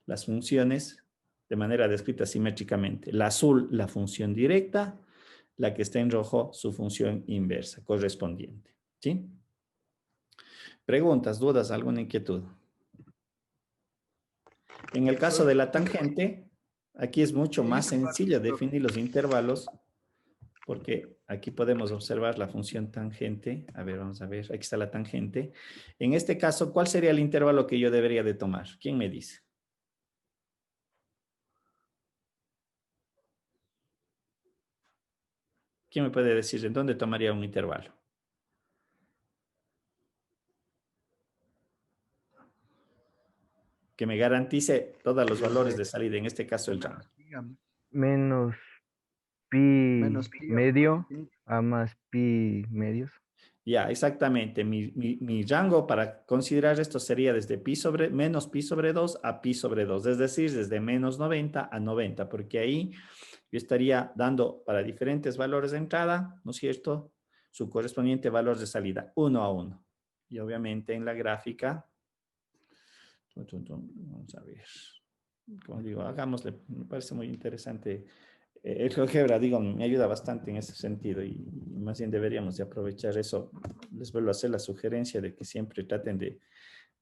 las funciones de manera descrita simétricamente. La azul, la función directa, la que está en rojo, su función inversa correspondiente. ¿Sí? Preguntas, dudas, alguna inquietud. En el caso de la tangente, aquí es mucho más sencillo definir los intervalos porque aquí podemos observar la función tangente. A ver, vamos a ver, aquí está la tangente. En este caso, ¿cuál sería el intervalo que yo debería de tomar? ¿Quién me dice? ¿Quién me puede decir en dónde tomaría un intervalo? Que me garantice todos los valores de salida, en este caso el rango. Menos pi medio a más pi medios. Ya, exactamente. Mi rango para considerar esto sería desde menos pi sobre 2 a pi sobre 2, es decir, desde menos 90 a 90, porque ahí yo estaría dando para diferentes valores de entrada, ¿no es cierto?, su correspondiente valor de salida, 1 a 1. Y obviamente en la gráfica, vamos a ver, como digo, hagámosle, me parece muy interesante. El GeoGebra, digo, me ayuda bastante en ese sentido y más bien deberíamos de aprovechar eso. Les vuelvo a hacer la sugerencia de que siempre traten de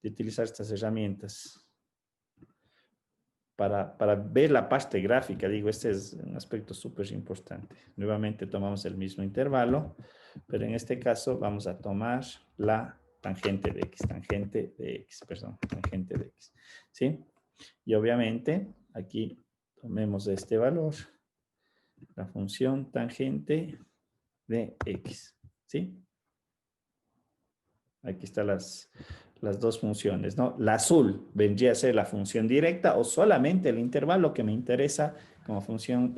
utilizar estas herramientas para ver la parte gráfica. Digo, este es un aspecto súper importante. Nuevamente tomamos el mismo intervalo, pero en este caso vamos a tomar la tangente de x, tangente de x, ¿sí? Y obviamente aquí tomemos este valor, la función tangente de x, ¿sí? Aquí están las dos funciones, ¿no? La azul vendría a ser la función directa o solamente el intervalo que me interesa como función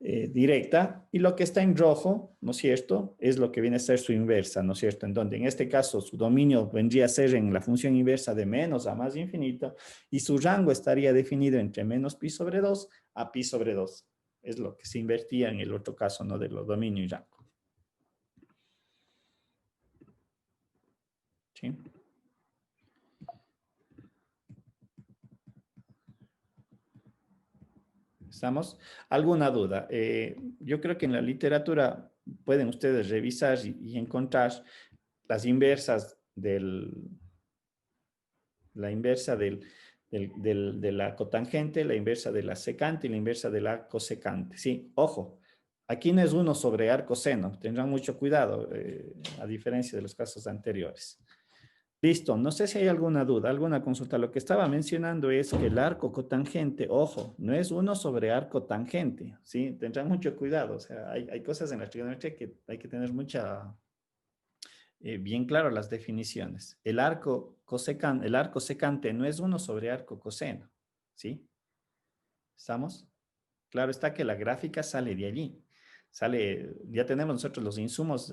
directa, y lo que está en rojo, ¿no es cierto?, es lo que viene a ser su inversa, ¿no es cierto?, en donde en este caso su dominio vendría a ser en la función inversa de menos a más infinito, y su rango estaría definido entre menos pi sobre 2 a pi sobre 2. Es lo que se invertía en el otro caso, ¿no?, de los dominio y rango. ¿Sí? ¿Estamos? ¿Alguna duda? Yo creo que en la literatura pueden ustedes revisar y encontrar las inversas la inversa de la cotangente, la inversa de la secante y la inversa de la cosecante. Sí, ojo, aquí no es 1 sobre arco seno, tendrán mucho cuidado, a diferencia de los casos anteriores. Listo, no sé si hay alguna duda, alguna consulta. Lo que estaba mencionando es que el arco cotangente, ojo, no es 1 sobre arco tangente, ¿sí? Tendrán mucho cuidado, o sea, hay cosas en la trigonometría que hay que tener bien claro las definiciones. El arco secante no es 1 sobre arco coseno, ¿sí? ¿Estamos? Claro está que la gráfica sale de allí. Ya tenemos nosotros los insumos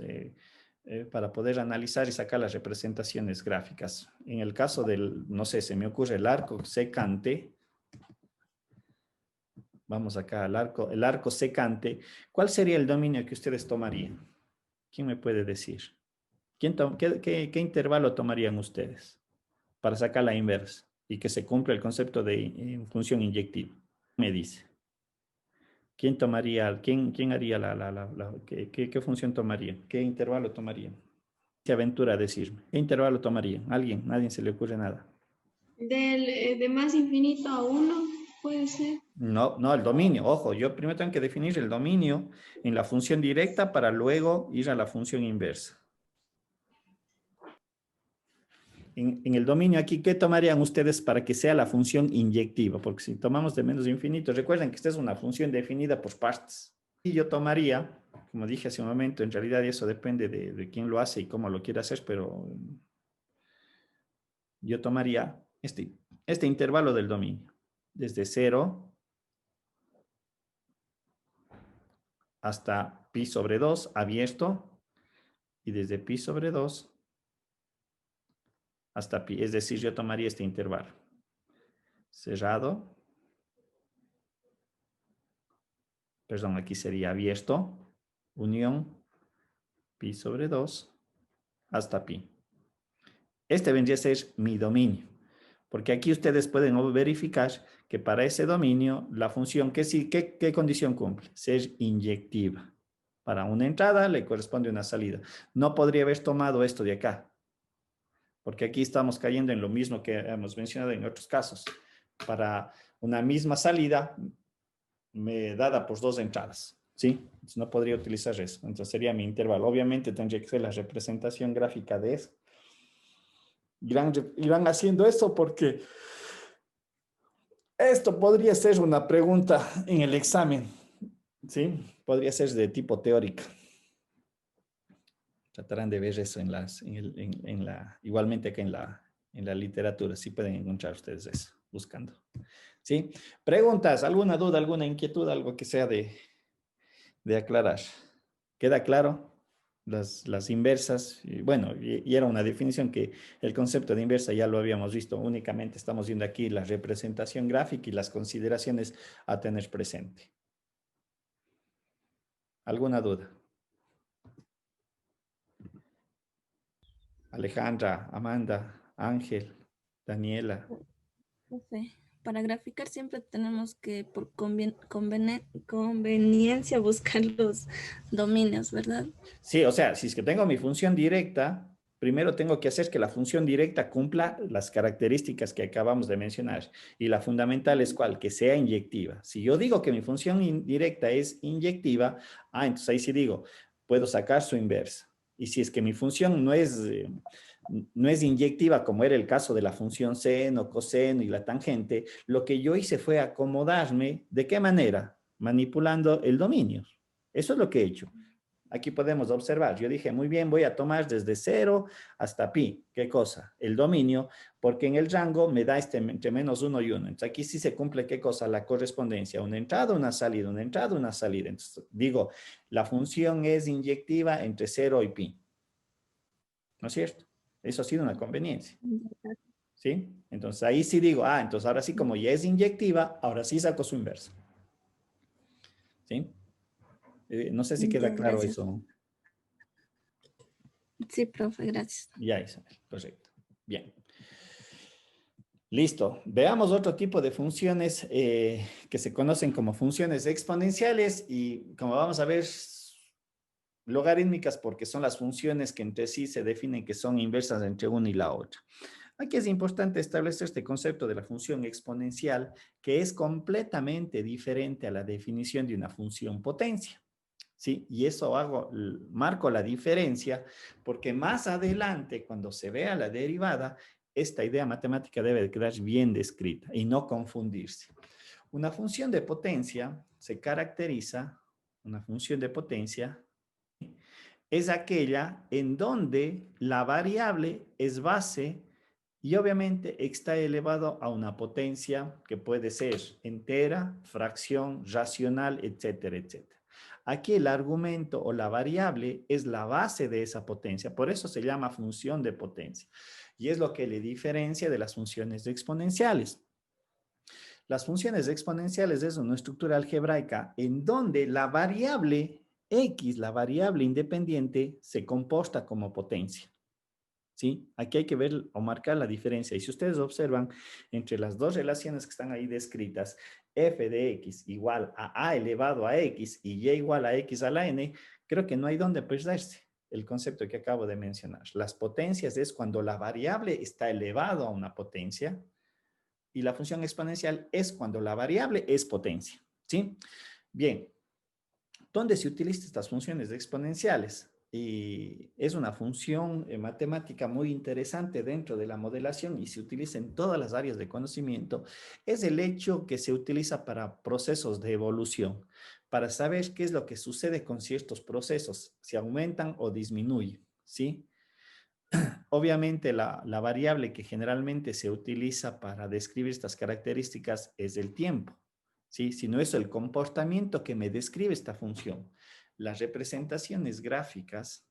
para poder analizar y sacar las representaciones gráficas. En el caso del, no sé, se me ocurre el arco secante. Vamos acá al el arco secante. ¿Cuál sería el dominio que ustedes tomarían? ¿Quién me puede decir? ¿Qué intervalo tomarían ustedes para sacar la inversa y que se cumpla el concepto de función inyectiva? Me dice. ¿Quién haría qué función tomaría? ¿Qué intervalo tomarían? Se aventura a decirme. ¿Qué intervalo tomarían? ¿Alguien? Nadie se le ocurre nada. De más infinito a 1. Puede ser. No, no, el dominio. Ojo, yo primero tengo que definir el dominio en la función directa para luego ir a la función inversa. En el dominio aquí, ¿qué tomarían ustedes para que sea la función inyectiva? Porque si tomamos de menos infinito, recuerden que esta es una función definida por partes. Y yo tomaría, como dije hace un momento, en realidad eso depende de quién lo hace y cómo lo quiere hacer, pero yo tomaría este intervalo del dominio, desde 0 hasta pi sobre 2 abierto y desde pi sobre 2 hasta pi. Es decir, yo tomaría este intervalo cerrado. Perdón, aquí sería abierto, unión, pi sobre 2 hasta pi. Este vendría a ser mi dominio, porque aquí ustedes pueden verificar que para ese dominio la función, ¿qué condición cumple? Ser inyectiva. Para una entrada le corresponde una salida. No podría haber tomado esto de acá, porque aquí estamos cayendo en lo mismo que hemos mencionado en otros casos. Para una misma salida dada por dos entradas, ¿sí? Entonces no podría utilizar eso. Entonces sería mi intervalo. Obviamente tendría que ser la representación gráfica de eso. Irán haciendo eso porque esto podría ser una pregunta en el examen, ¿sí? Podría ser de tipo teórica. Tratarán de ver eso igualmente que en la literatura. Sí pueden encontrar ustedes eso, buscando. ¿Sí? Preguntas, alguna duda, alguna inquietud, algo que sea de aclarar. ¿Queda claro? Las inversas, y bueno, y era una definición que el concepto de inversa ya lo habíamos visto, únicamente estamos viendo aquí la representación gráfica y las consideraciones a tener presente. ¿Alguna duda? Alejandra, Amanda, Ángel, Daniela. Profe, para graficar siempre tenemos que por conveniencia buscar los dominios, ¿verdad? Sí, o sea, si es que tengo mi función directa, primero tengo que hacer que la función directa cumpla las características que acabamos de mencionar. Y la fundamental es ¿cuál? Que sea inyectiva. Si yo digo que mi función directa es inyectiva, entonces ahí sí digo, puedo sacar su inversa. Y si es que mi función no es inyectiva, como era el caso de la función seno, coseno y la tangente, lo que yo hice fue acomodarme, ¿de qué manera? Manipulando el dominio. Eso es lo que he hecho. Aquí podemos observar, yo dije, muy bien, voy a tomar desde 0 hasta pi. ¿Qué cosa? El dominio, porque en el rango me da entre menos 1 y 1. Entonces aquí sí se cumple, ¿qué cosa? La correspondencia, una entrada, una salida, una entrada, una salida. Entonces digo, la función es inyectiva entre 0 y pi. ¿No es cierto? Eso ha sido una conveniencia. ¿Sí? Entonces ahí sí digo, entonces ahora sí, como ya es inyectiva, ahora sí saco su inversa. ¿Sí? No sé si queda claro Gracias. eso. Sí, profe, gracias. Ya, Isabel, correcto. Bien. Listo. Veamos otro tipo de funciones que se conocen como funciones exponenciales y como vamos a ver, logarítmicas porque son las funciones que entre sí se definen que son inversas entre una y la otra. Aquí es importante establecer este concepto de la función exponencial que es completamente diferente a la definición de una función potencia. ¿Sí? Y eso marco la diferencia porque más adelante, cuando se vea la derivada, esta idea matemática debe de quedar bien descrita y no confundirse. Una función de potencia se caracteriza, una función de potencia es aquella en donde la variable es base y obviamente está elevado a una potencia que puede ser entera, fracción, racional, etcétera, etcétera. Aquí el argumento o la variable es la base de esa potencia, por eso se llama función de potencia. Y es lo que le diferencia de las funciones exponenciales. Las funciones exponenciales es una estructura algebraica en donde la variable X, la variable independiente, se comporta como potencia. ¿Sí? Aquí hay que ver o marcar la diferencia. Y si ustedes observan, entre las dos relaciones que están ahí descritas, f de x igual a elevado a x y y igual a x a la n, creo que no hay dónde perderse el concepto que acabo de mencionar. Las potencias es cuando la variable está elevado a una potencia y la función exponencial es cuando la variable es potencia, ¿sí? Bien, ¿dónde se utilizan estas funciones exponenciales? Y es una función matemática muy interesante dentro de la modelación y se utiliza en todas las áreas de conocimiento. Es el hecho que se utiliza para procesos de evolución, para saber qué es lo que sucede con ciertos procesos, si aumentan o disminuyen, ¿sí? Obviamente la variable que generalmente se utiliza para describir estas características es el tiempo, ¿sí? Si no es el comportamiento que me describe esta función. Las representaciones gráficas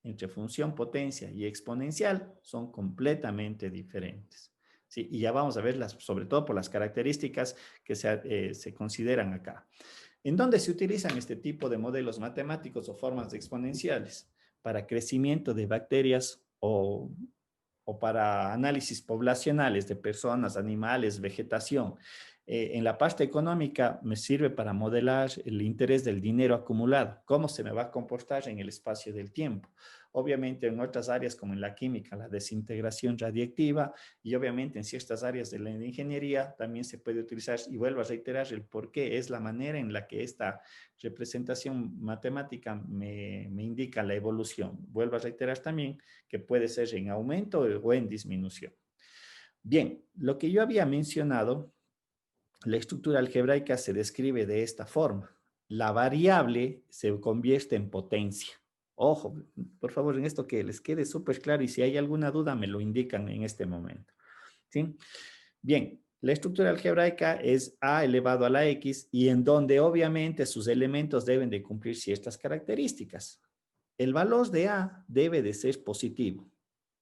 entre función potencia y exponencial son completamente diferentes, ¿sí? Y ya vamos a verlas, sobre todo por las características que se consideran acá. ¿En dónde se utilizan este tipo de modelos matemáticos o formas exponenciales? Para crecimiento de bacterias o para análisis poblacionales de personas, animales, vegetación. En la parte económica me sirve para modelar el interés del dinero acumulado, cómo se me va a comportar en el espacio del tiempo. Obviamente en otras áreas como en la química, la desintegración radiactiva y obviamente en ciertas áreas de la ingeniería también se puede utilizar y vuelvo a reiterar el por qué es la manera en la que esta representación matemática me indica la evolución. Vuelvo a reiterar también que puede ser en aumento o en disminución. Bien, lo que yo había mencionado, la estructura algebraica se describe de esta forma. La variable se convierte en potencia. Ojo, por favor, en esto que les quede súper claro y si hay alguna duda me lo indican en este momento. ¿Sí? Bien, la estructura algebraica es a elevado a la x y en donde obviamente sus elementos deben de cumplir ciertas características. El valor de a debe de ser positivo.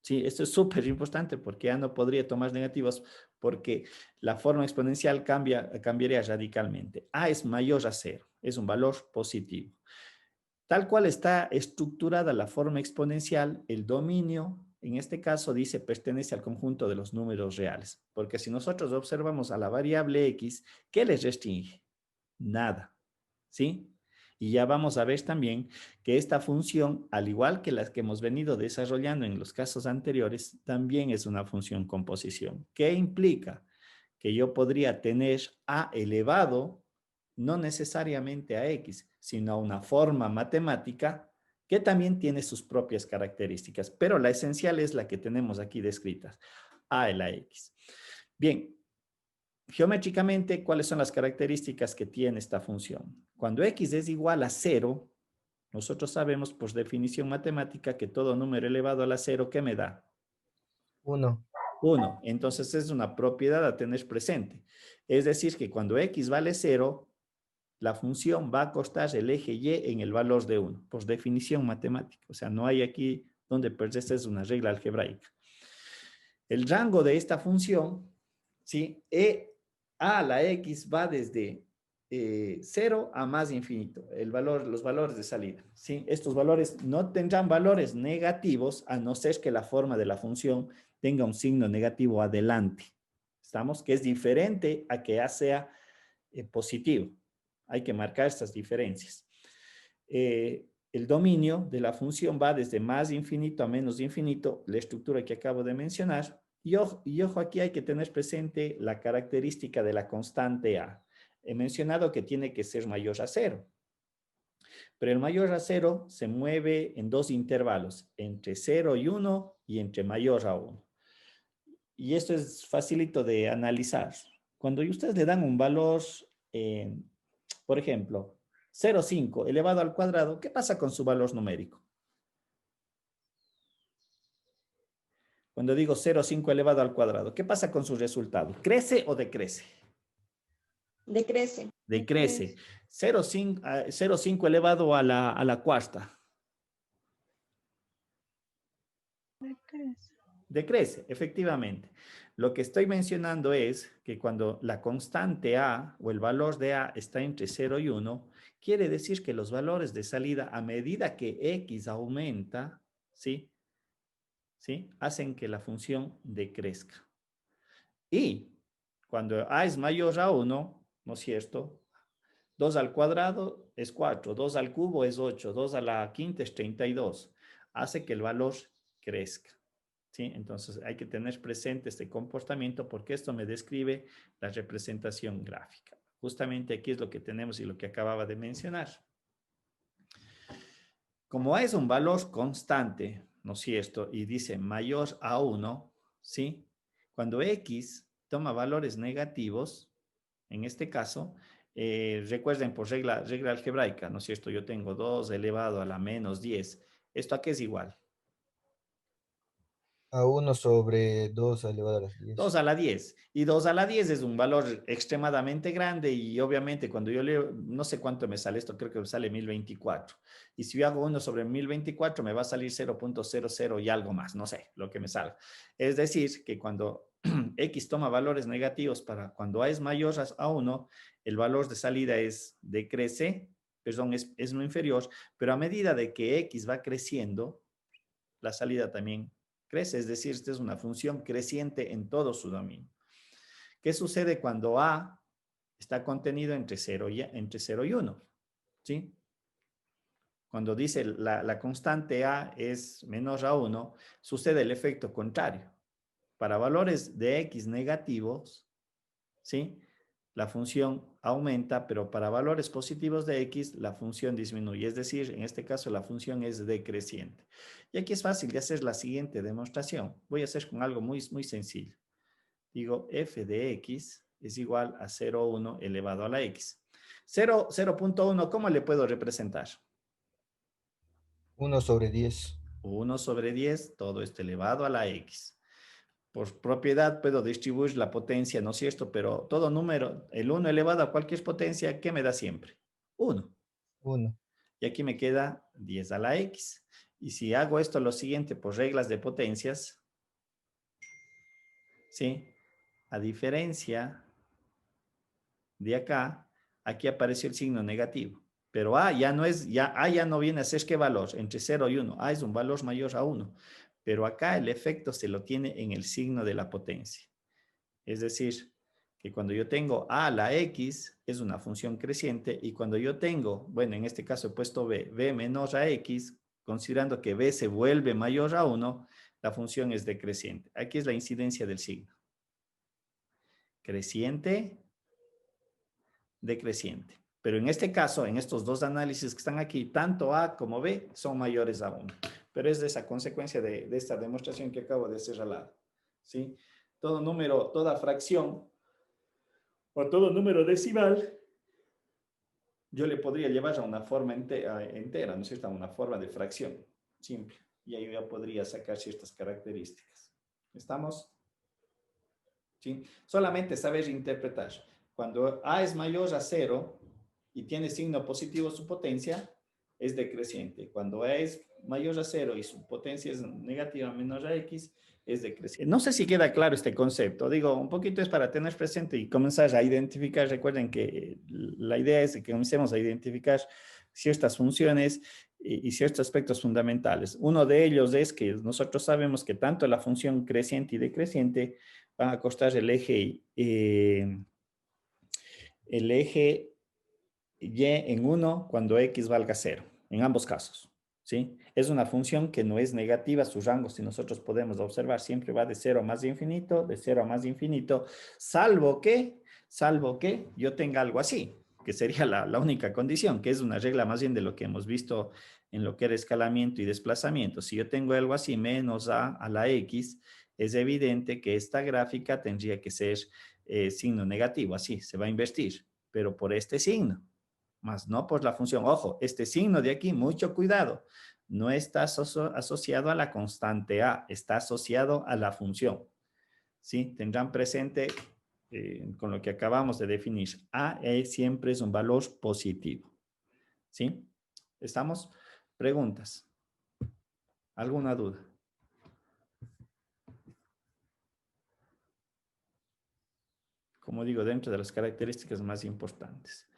Sí, esto es súper importante porque a no podría tomar negativos porque la forma exponencial cambiaría radicalmente. A es mayor a 0, es un valor positivo. Tal cual está estructurada la forma exponencial, el dominio, en este caso dice pertenece al conjunto de los números reales, porque si nosotros observamos a la variable x, ¿qué les restringe? Nada, ¿sí? Y ya vamos a ver también que esta función, al igual que las que hemos venido desarrollando en los casos anteriores, también es una función composición. ¿Qué implica? Que yo podría tener a elevado, no necesariamente a x, sino a una forma matemática que también tiene sus propias características, pero la esencial es la que tenemos aquí descritas, a a la x. Bien, geométricamente, ¿cuáles son las características que tiene esta función? Cuando x es igual a 0, nosotros sabemos por definición matemática que todo número elevado a la 0, ¿qué me da? 1. 1. Entonces es una propiedad a tener presente. Es decir, que cuando x vale 0, la función va a acostar el eje y en el valor de 1, por definición matemática. O sea, no hay aquí donde pues esta es una regla algebraica. El rango de esta función, ¿sí? A a la x va desde 0 a más infinito, los valores de salida, ¿sí? Estos valores no tendrán valores negativos a no ser que la forma de la función tenga un signo negativo adelante. ¿Estamos? Que es diferente a que A sea positivo. Hay que marcar estas diferencias. El dominio de la función va desde más infinito a menos infinito, la estructura que acabo de mencionar. Y ojo, aquí hay que tener presente la característica de la constante A. He mencionado que tiene que ser mayor a 0. Pero el mayor a 0 se mueve en dos intervalos, entre 0 y 1 y entre mayor a 1. Y esto es facilito de analizar. Cuando ustedes le dan un valor, por ejemplo, 0,5 elevado al cuadrado, ¿qué pasa con su valor numérico? Cuando digo 0,5 elevado al cuadrado, ¿qué pasa con su resultado? ¿Crece o decrece? Decrece. Decrece. 0,5 elevado a la cuarta. Decrece, efectivamente. Lo que estoy mencionando es que cuando la constante A o el valor de A está entre 0 y 1, quiere decir que los valores de salida a medida que X aumenta, ¿sí? ¿Sí? Hacen que la función decrezca. Y cuando A es mayor a 1, ¿no es cierto? 2 al cuadrado es 4, 2 al cubo es 8, 2 a la quinta es 32. Hace que el valor crezca. ¿sí? Entonces hay que tener presente este comportamiento porque esto me describe la representación gráfica. Justamente aquí es lo que tenemos y lo que acababa de mencionar. Como A es un valor constante, ¿no es cierto? Y dice mayor a 1, ¿sí? Cuando X toma valores negativos, en este caso, recuerden por regla algebraica, ¿no es cierto? Yo tengo 2 elevado a la menos 10. ¿Esto a qué es igual? A 1/2 elevado a las 2 10. a la 10. Y 2 a la 10 es un valor extremadamente grande y obviamente cuando yo leo, no sé cuánto me sale esto, creo que me sale 1024. Y si yo hago 1 sobre 1024 me va a salir 0.00 y algo más, no sé lo que me salga. Es decir, que cuando X toma valores negativos para cuando A es mayor a 1, el valor de salida decrece, perdón, es no inferior, pero a medida de que X va creciendo, la salida también crece, es decir, esta es una función creciente en todo su dominio. ¿Qué sucede cuando A está contenido entre 0 y 1? ¿Sí? Cuando dice la constante A es menor a 1, sucede el efecto contrario. Para valores de X negativos, ¿sí? La función aumenta, pero para valores positivos de X, la función disminuye. Es decir, en este caso, la función es decreciente. Y aquí es fácil de hacer la siguiente demostración. Voy a hacer con algo muy, muy sencillo. Digo, f de X es igual a 0,1 elevado a la X. 0.1, ¿cómo le puedo representar? 1/10. 1 sobre 10, todo esto elevado a la X. Por propiedad puedo distribuir la potencia, ¿no es cierto? Pero todo número, el 1 elevado a cualquier potencia, ¿qué me da siempre? 1. 1. Y aquí me queda 10 a la X. Y si hago esto lo siguiente por reglas de potencias, ¿sí? A diferencia de acá, aquí apareció el signo negativo. Pero A ya no es, A ya no viene a ser qué valor, entre 0 y 1. A es un valor mayor a 1. Pero acá el efecto se lo tiene en el signo de la potencia. Es decir, que cuando yo tengo a la x es una función creciente y cuando yo tengo, bueno, en este caso he puesto b menor a x, considerando que b se vuelve mayor a 1, la función es decreciente. Aquí es la incidencia del signo. Creciente, decreciente. Pero en este caso, en estos dos análisis que están aquí, tanto a como b son mayores a 1. Pero es de esa consecuencia de esta demostración que acabo de hacer al lado. ¿Sí? Todo número, toda fracción o todo número decimal, yo le podría llevar a una forma entera, ¿no es cierto? A una forma de fracción simple. Y ahí ya podría sacar ciertas características. ¿Estamos? ¿Sí? Solamente saber interpretar. Cuando A es mayor a 0 y tiene signo positivo su potencia, es decreciente. Cuando A es mayor a 0 y su potencia es negativa menor a X, es decreciente. No sé si queda claro este concepto. Digo, un poquito es para tener presente y comenzar a identificar. Recuerden que la idea es que comencemos a identificar ciertas funciones y ciertos aspectos fundamentales. Uno de ellos es que nosotros sabemos que tanto la función creciente y decreciente van a costar el eje y en 1 cuando x valga 0, en ambos casos. ¿Sí? Es una función que no es negativa, su rango, si nosotros podemos observar, siempre va de 0 a más infinito, de 0 a más infinito, salvo que yo tenga algo así, que sería la única condición, que es una regla más bien de lo que hemos visto en lo que era escalamiento y desplazamiento. Si yo tengo algo así, menos a la x, es evidente que esta gráfica tendría que ser signo negativo, así, se va a invertir, pero por este signo, más no por la función. Ojo, este signo de aquí, mucho cuidado, no está asociado a la constante A, está asociado a la función. ¿Sí? Tendrán presente con lo que acabamos de definir. A siempre es un valor positivo. ¿Sí? ¿Estamos? Preguntas. ¿Alguna duda? Como digo, dentro de las características más importantes.